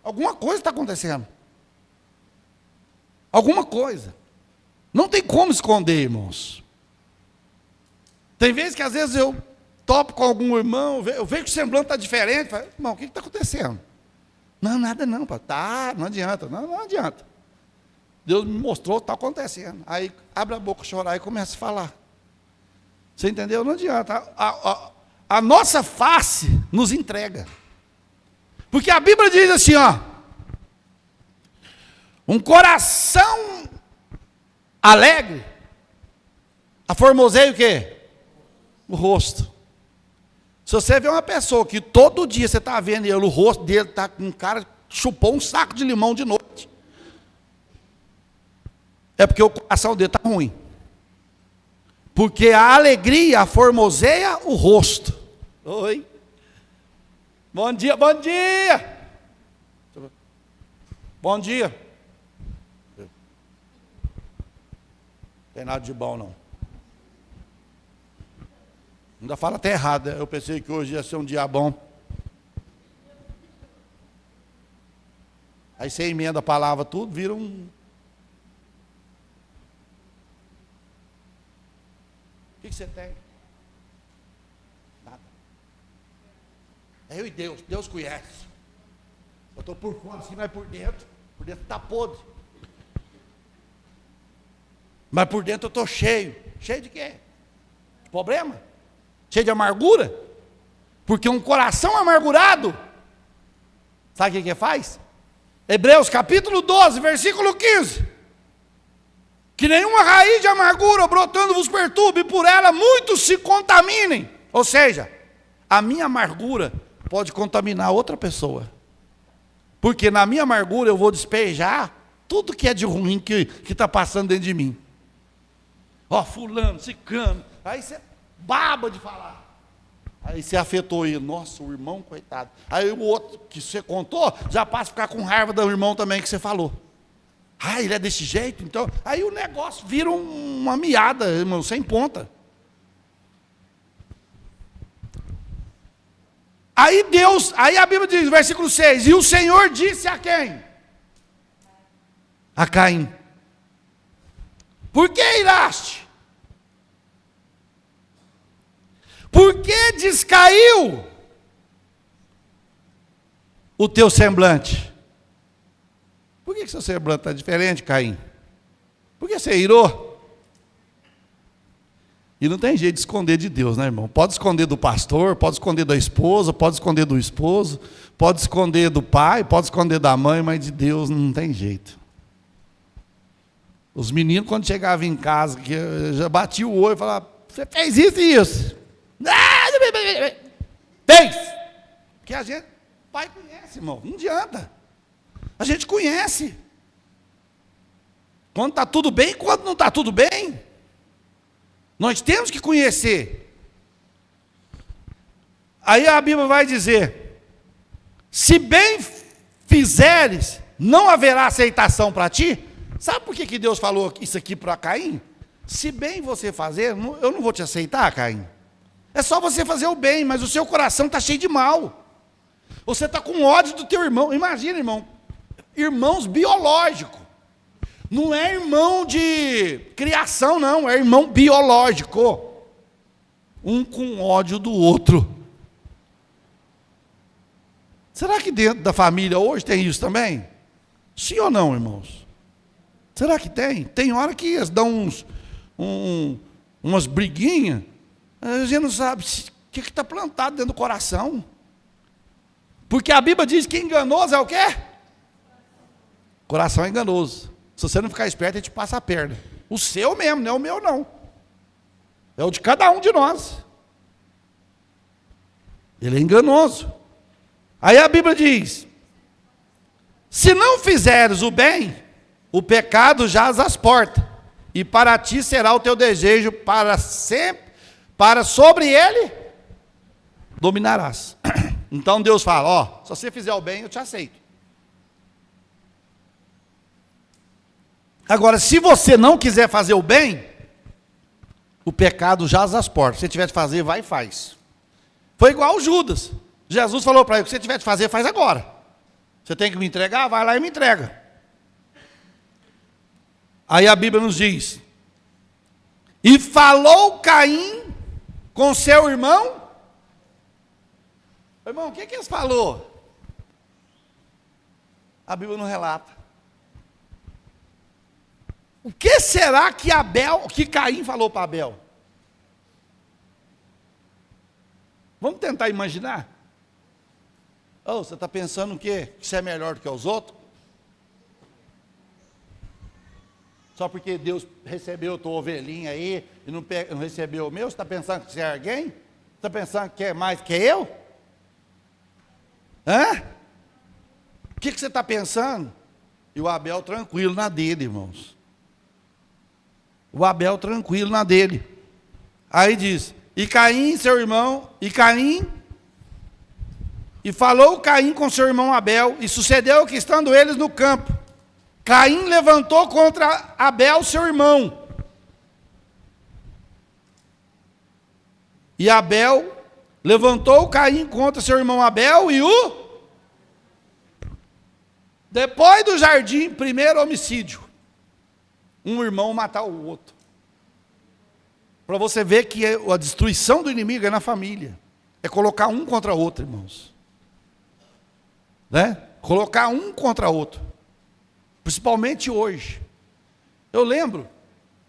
Alguma coisa está acontecendo. Alguma coisa. Não tem como esconder, irmãos. Tem vezes que às vezes eu topo com algum irmão, eu vejo que o semblante está diferente, falo, irmão, o que está acontecendo? Não, nada não, não adianta, não adianta. Deus me mostrou o que está acontecendo. Aí abre a boca, chorar e começa a falar. Você entendeu? Não adianta. A nossa face nos entrega. Porque a Bíblia diz assim, um coração alegre, aformoseia o quê? O rosto. Se você vê uma pessoa que todo dia você está vendo ele, o rosto dele está com um cara chupou um saco de limão de noite, é porque o coração dele está ruim. Porque a alegria aformoseia o rosto. Oi. Bom dia, bom dia. Bom dia. Tem nada de bom, não. Ainda fala até errado, né? Eu pensei que hoje ia ser um dia bom. Aí você emenda a palavra tudo, vira um... O que você tem? Nada. É eu e Deus, Deus conhece. Eu estou por fora assim, mas por dentro está podre. Mas por dentro eu estou cheio. Cheio de quê? De problema? Cheio de amargura? Porque um coração amargurado, sabe o que faz? Hebreus capítulo 12, versículo 15. Que nenhuma raiz de amargura brotando vos perturbe, e por ela muitos se contaminem. Ou seja, a minha amargura pode contaminar outra pessoa. Porque na minha amargura eu vou despejar tudo que é de ruim que está passando dentro de mim. Fulano, ciclano. Aí você baba de falar. Aí você afetou ele. Nossa, o irmão, coitado. Aí o outro que você contou, já passa a ficar com raiva do irmão também que você falou. Ele é desse jeito? Então, aí o negócio vira uma miada, irmão, sem ponta. Aí a Bíblia diz, versículo 6, e o Senhor disse a quem? A Caim. Por que iraste? Por que descaiu o teu semblante? Por que seu semblante está diferente, Caim? Por que você irou? E não tem jeito de esconder de Deus, né, irmão? Pode esconder do pastor, pode esconder da esposa, pode esconder do esposo, pode esconder do pai, pode esconder da mãe, mas de Deus não tem jeito. Os meninos, quando chegavam em casa, que já batiam o olho e falavam, você fez isso e isso. Fez! Porque a gente, o pai conhece, irmão, não adianta. A gente conhece. Quando está tudo bem e quando não está tudo bem. Nós temos que conhecer. Aí a Bíblia vai dizer, se bem fizeres, não haverá aceitação para ti. Sabe por que Deus falou isso aqui para Caim? Se bem você fazer, eu não vou te aceitar, Caim. É só você fazer o bem, mas o seu coração está cheio de mal. Você está com ódio do teu irmão. Imagina, irmão, irmãos biológicos. Não é irmão de criação, não, é irmão biológico. Um com ódio do outro. Será que dentro da família hoje tem isso também? Sim ou não, irmãos? Será que tem? Tem hora que eles dão umas briguinhas, a gente não sabe o que está plantado dentro do coração. Porque a Bíblia diz que enganoso é o quê? Coração é enganoso. Se você não ficar esperto, ele te passa a perna. O seu mesmo, não é o meu não. É o de cada um de nós. Ele é enganoso. Aí a Bíblia diz, se não fizeres o bem, o pecado jaz às portas, e para ti será o teu desejo para sempre, para sobre ele dominarás. Então Deus fala, ó, se você fizer o bem, eu te aceito. Agora, se você não quiser fazer o bem, o pecado jaz às portas. Se você tiver de fazer, vai e faz. Foi igual o Judas. Jesus falou para ele, o que você tiver de fazer, faz agora. Você tem que me entregar, vai lá e me entrega. Aí a Bíblia nos diz, e falou Caim com seu irmão. Irmão, o que eles falou? A Bíblia não relata. O que será que Caim falou para Abel? Vamos tentar imaginar? Oh, você está pensando o quê? Que você é melhor do que os outros? Só porque Deus recebeu a tua ovelhinha aí e não recebeu o meu, você está pensando que você é alguém? Você está pensando que é mais que eu? Hã? O que você está pensando? E o Abel tranquilo na dele, irmãos. O Abel tranquilo na dele. Aí diz, e Caim, seu irmão, e falou Caim com seu irmão Abel, e sucedeu que estando eles no campo, Caim levantou contra Abel, seu irmão. E Abel levantou Caim contra seu irmão Abel e depois do jardim, primeiro homicídio. Um irmão matar o outro. Para você ver que a destruição do inimigo é na família. É colocar um contra o outro, irmãos. Né? Colocar um contra o outro. Principalmente hoje. Eu lembro,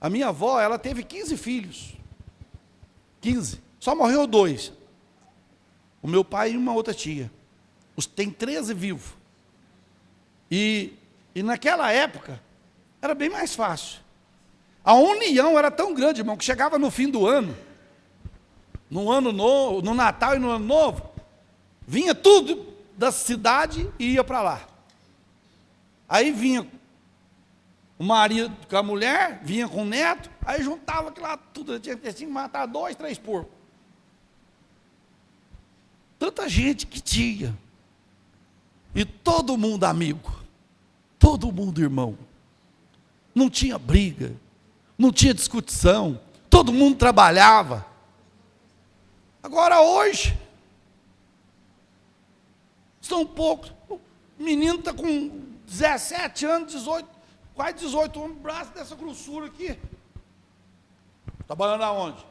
a minha avó, ela teve 15 filhos. 15. Só morreu 2. O meu pai e uma outra tia. Tem 13 vivos. E naquela época, era bem mais fácil. A união era tão grande, irmão, que chegava no fim do ano, no ano novo, no Natal e no Ano Novo, vinha tudo da cidade e ia para lá. Aí vinha o marido com a mulher, vinha com o neto, aí juntava aquilo lá tudo, tinha que matar 2, 3 porcos. Tanta gente que tinha. E todo mundo amigo. Todo mundo irmão. Não tinha briga, não tinha discussão, todo mundo trabalhava. Agora hoje, são poucos. O menino está com 17 anos, 18, quase 18 anos, braço dessa grossura aqui. Trabalhando aonde?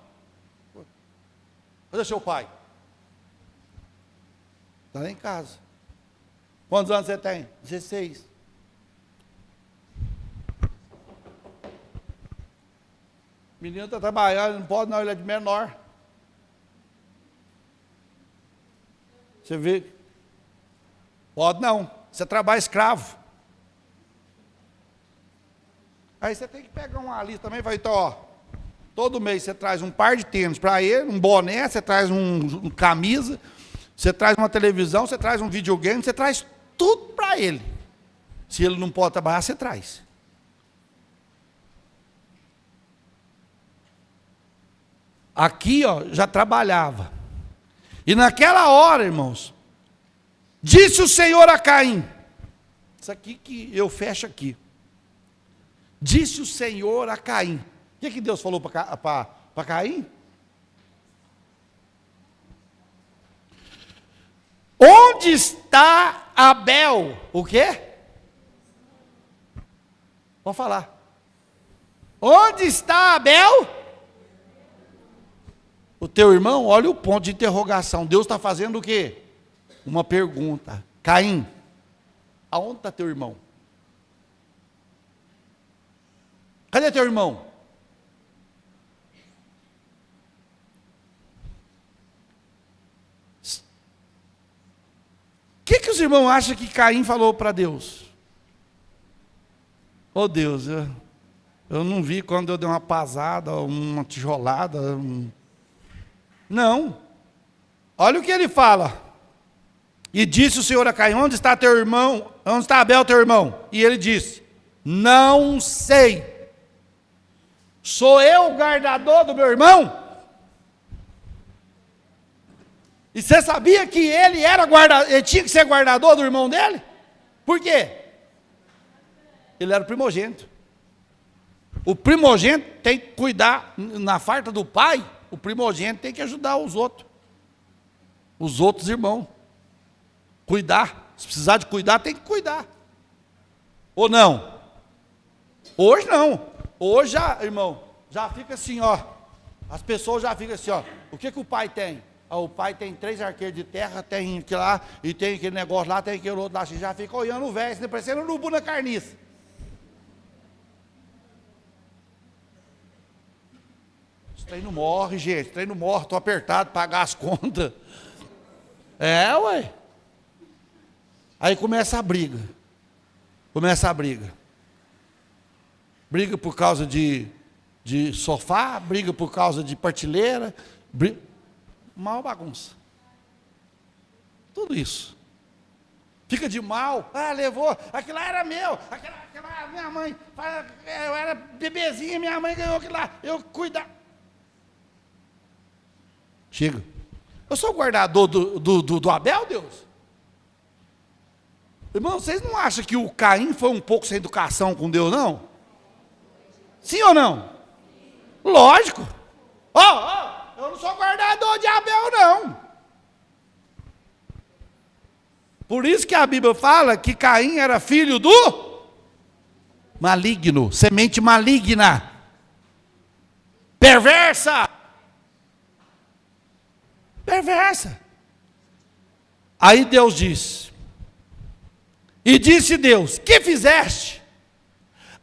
Cadê seu pai? Está lá em casa. Quantos anos você tem? 16. O menino está trabalhando, não pode não, ele é de menor. Você vê? Pode não, você trabalha escravo. Aí você tem que pegar uma lista também e falar, então, ó, todo mês você traz um par de tênis para ele, um boné, você traz um camisa, você traz uma televisão, você traz um videogame, você traz tudo para ele. Se ele não pode trabalhar, você traz. Aqui, ó, já trabalhava. E naquela hora, irmãos, disse o Senhor a Caim, isso aqui que eu fecho aqui. Disse o Senhor a Caim. O que Deus falou para Caim? Onde está Abel? O quê? Vou falar. Onde está Abel? O teu irmão, olha o ponto de interrogação. Deus está fazendo o quê? Uma pergunta. Caim, aonde está teu irmão? Cadê teu irmão? O que os irmãos acham que Caim falou para Deus? Oh Deus, eu não vi quando eu dei uma pasada, uma tijolada. Não. Olha o que ele fala. E disse o Senhor a Caim, onde está teu irmão? Onde está Abel, teu irmão? E ele disse, não sei. Sou eu o guardador do meu irmão? E você sabia que ele tinha que ser guardador do irmão dele? Por quê? Ele era o primogênito. O primogênito tem que cuidar, na farta do pai, o primogênito tem que ajudar os outros irmãos. Cuidar, se precisar de cuidar, tem que cuidar. Ou não? Hoje não. Hoje, irmão, já fica assim, ó. As pessoas já ficam assim, ó. O que o pai tem? O pai tem 3 arqueiros de terra, tem aquilo lá, e tem aquele negócio lá, tem aquele outro lá. Assim, já fica olhando o velho, parecendo um urubu na carniça. Esse trem não morre, gente. Esse trem não morre, estou apertado, pagar as contas. É, ué. Aí começa a briga. Briga por causa de sofá, briga por causa de partilheira, mal bagunça. Tudo isso. Fica de mal, levou, aquilo lá era meu, aquela minha mãe, eu era bebezinha, minha mãe ganhou aquilo lá, eu cuidava. Chega. Eu sou o guardador do Abel, Deus? Irmão, vocês não acham que o Caim foi um pouco sem educação com Deus, não? Sim ou não? Lógico. Eu não sou guardador de Abel, não. Por isso que a Bíblia fala que Caim era filho do maligno, semente maligna, perversa. Aí Deus diz, e disse Deus, que fizeste?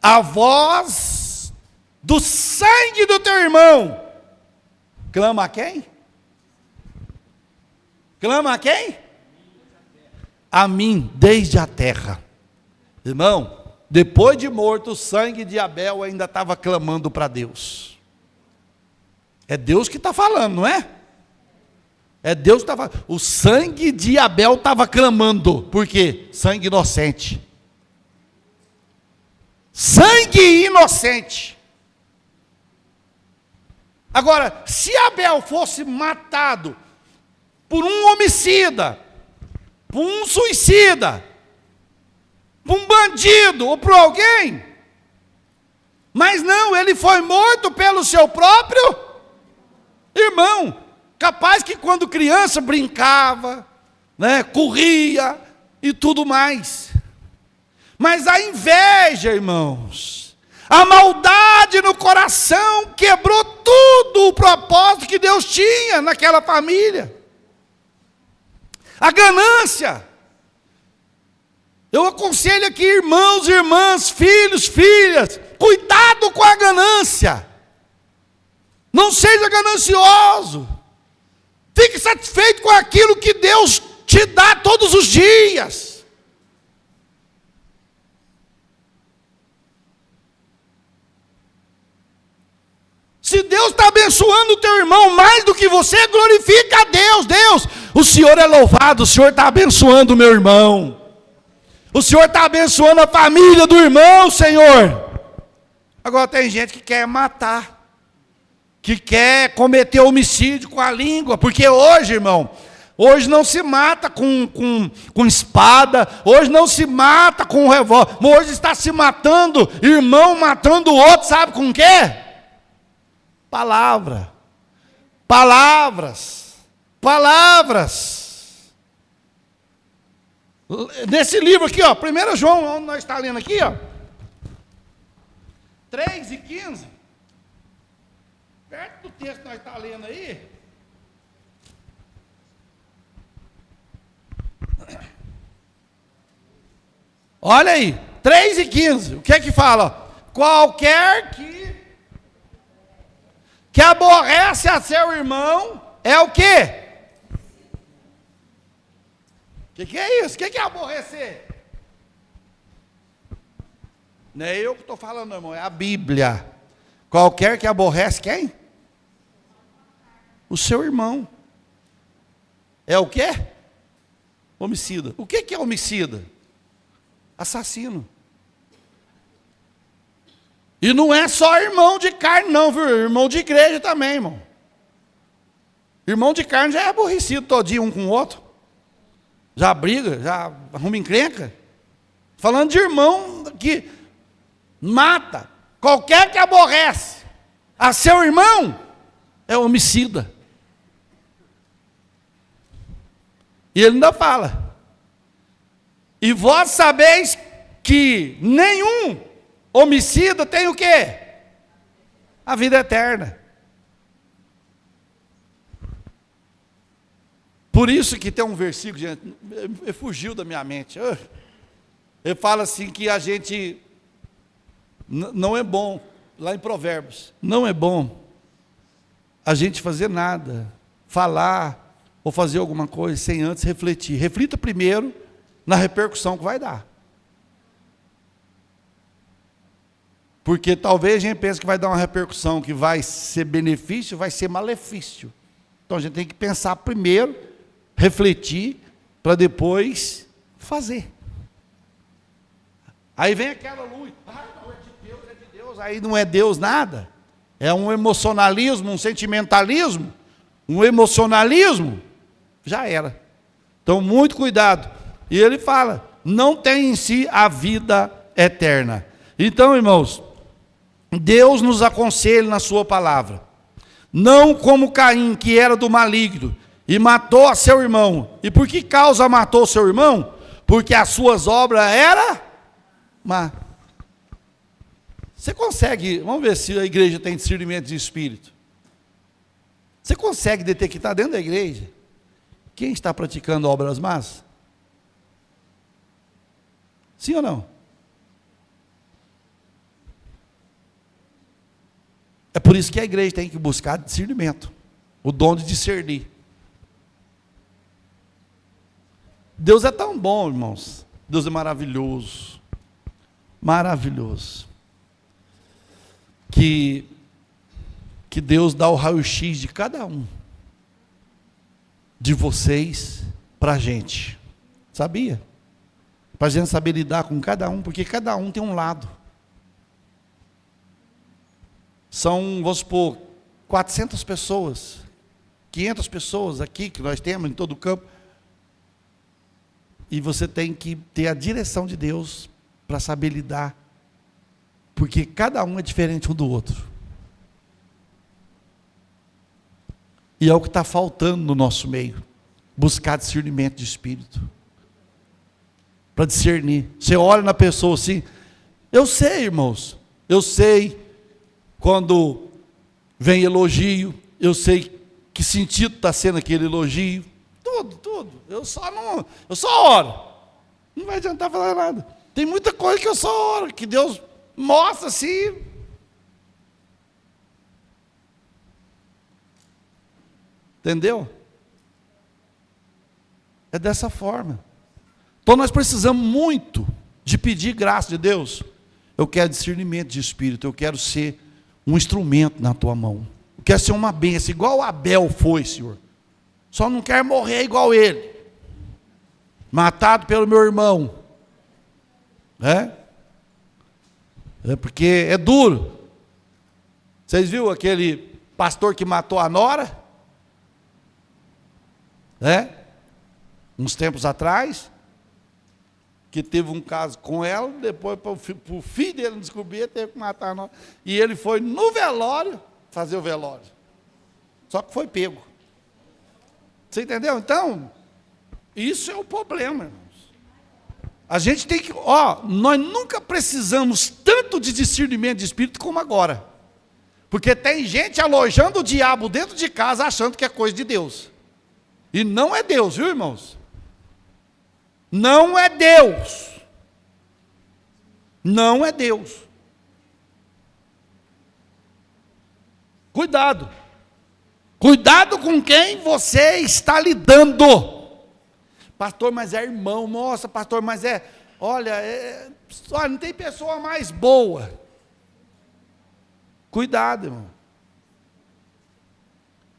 A voz do sangue do teu irmão clama a quem? Clama a quem? A mim, desde a terra. Irmão, depois de morto, o sangue de Abel ainda estava clamando para Deus. É Deus que está falando, não é? É Deus que estava. O sangue de Abel estava clamando. Por quê? Sangue inocente. Sangue inocente. Agora, se Abel fosse matado por um homicida, por um suicida, por um bandido ou por alguém, mas não, ele foi morto pelo seu próprio irmão. Capaz que quando criança brincava, né, corria, e tudo mais. Mas a inveja, irmãos, a maldade no coração quebrou tudo o propósito que Deus tinha naquela família. A ganância. Eu aconselho aqui, irmãos e irmãs, filhos, filhas, cuidado com a ganância. Não seja ganancioso. Fique satisfeito com aquilo que Deus te dá todos os dias. Se Deus está abençoando o teu irmão mais do que você, glorifica a Deus. Deus, o Senhor é louvado, o Senhor está abençoando o meu irmão. O Senhor está abençoando a família do irmão, Senhor. Agora tem gente que quer matar, que quer cometer homicídio com a língua, porque hoje, irmão, hoje não se mata com espada, hoje não se mata com revólver, hoje está se matando, irmão matando o outro, sabe com o quê? Palavra, palavras, palavras. Nesse livro aqui, ó, 1 João, onde nós estamos lendo aqui, ó, 3:15, perto do texto que nós estamos lendo aí, olha aí, 3:15, o que é que fala? Qualquer que aborrece a seu irmão, é o quê? O que é isso? O que é aborrecer? Não é eu que estou falando, irmão, é a Bíblia. Qualquer que aborrece quem? O seu irmão. É o quê? Homicida. O que é homicida? Assassino. E não é só irmão de carne não, viu? Irmão de igreja também, irmão. Irmão de carne já é aborrecido todinho um com o outro. Já briga, já arruma encrenca. Falando de irmão que mata. Qualquer que aborrece a seu irmão é homicida. E ele ainda fala. E vós sabeis que nenhum homicida tem o quê? A vida eterna. Por isso que tem um versículo, gente, fugiu da minha mente. Ele fala assim que a gente não é bom, lá em Provérbios, não é bom a gente fazer nada, falar ou fazer alguma coisa sem antes refletir. Reflita primeiro na repercussão que vai dar. Porque talvez a gente pense que vai dar uma repercussão que vai ser benefício, vai ser malefício. Então a gente tem que pensar primeiro, refletir, para depois fazer. Aí vem aquela luz, não, é de Deus, aí não é Deus nada. É um emocionalismo, um sentimentalismo, um emocionalismo, já era. Então muito cuidado. E ele fala, não tem em si a vida eterna. Então, irmãos, Deus nos aconselha na sua palavra, não como Caim, que era do maligno, e matou a seu irmão. E por que causa matou seu irmão? Porque as suas obras eram má. Você consegue, vamos ver se a igreja tem discernimento de espírito. Você consegue detectar dentro da igreja quem está praticando obras más? Sim ou não? É por isso que a igreja tem que buscar discernimento, o dom de discernir. Deus é tão bom, irmãos. Deus é maravilhoso. Maravilhoso. Que Deus dá o raio-x de cada um de vocês para a gente. Sabia? Para a gente saber lidar com cada um, porque cada um tem um lado. São, vamos supor, 400 pessoas, 500 pessoas aqui que nós temos em todo o campo. E você tem que ter a direção de Deus para saber lidar, porque cada um é diferente um do outro. E é o que está faltando no nosso meio, buscar discernimento de espírito. para discernir. Você olha na pessoa assim, eu sei, irmãos, eu sei quando vem elogio, eu sei que sentido está sendo aquele elogio, tudo. Eu só oro. Não vai adiantar falar nada. Tem muita coisa que eu só oro, que Deus mostra assim. Entendeu? É dessa forma. Então nós precisamos muito de pedir graça de Deus. Eu quero discernimento de espírito, eu quero ser um instrumento na tua mão. Eu quero ser uma bênção, igual Abel foi, Senhor. Só não quero morrer igual ele. Matado pelo meu irmão. É porque é duro. Vocês viram aquele pastor que matou a nora? Uns tempos atrás, que teve um caso com ela, depois para o filho dele não descobrir, teve que matar a nora. E ele foi no velório fazer o velório. Só que foi pego. Você entendeu? Então, isso é o problema, irmãos. A gente tem que, nós nunca precisamos tanto de discernimento de espírito como agora. Porque tem gente alojando o diabo dentro de casa achando que é coisa de Deus. E não é Deus, viu, irmãos? Não é Deus. Não é Deus. Cuidado. Cuidado com quem você está lidando. Pastor, mas é irmão. Nossa, pastor, mas olha, não tem pessoa mais boa. Cuidado, irmão.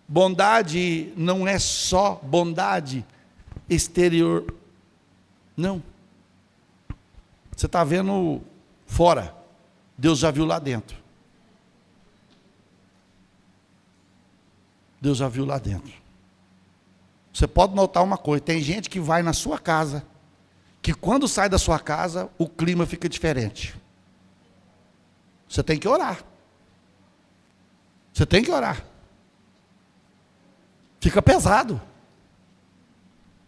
Bondade não é só bondade exterior. Não. Você está vendo fora. Deus já viu lá dentro. Deus já viu lá dentro. Você pode notar uma coisa, tem gente que vai na sua casa, que quando sai da sua casa, o clima fica diferente. Você tem que orar. Você tem que orar. Fica pesado.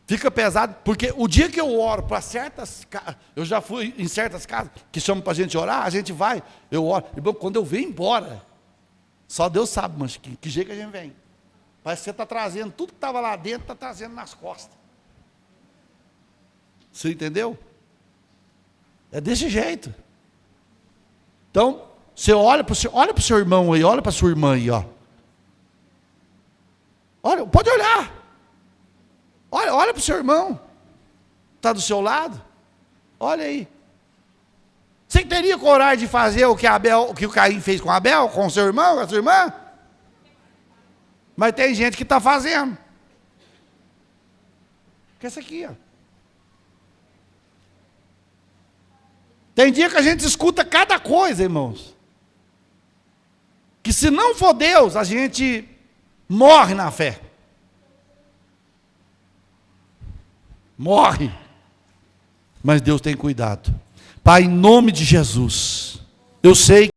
Fica pesado, porque o dia que eu oro para certas casas, eu já fui em certas casas, que chamam para a gente orar, a gente vai, eu oro. E bom, quando eu venho embora, só Deus sabe, mas que jeito que a gente vem. Parece que você está trazendo, tudo que estava lá dentro, está trazendo nas costas. Você entendeu? É desse jeito. Então, você olha para o seu irmão aí, olha para a sua irmã aí, ó. Olha, pode olhar. Olha para o seu irmão. Está do seu lado. Olha aí. Você teria coragem de fazer o que o Caim fez com Abel, com o seu irmão, com a sua irmã? Mas tem gente que está fazendo. Que é essa aqui, ó. Tem dia que a gente escuta cada coisa, irmãos. Que se não for Deus, a gente morre na fé. Morre. Mas Deus tem cuidado. Pai, em nome de Jesus, eu sei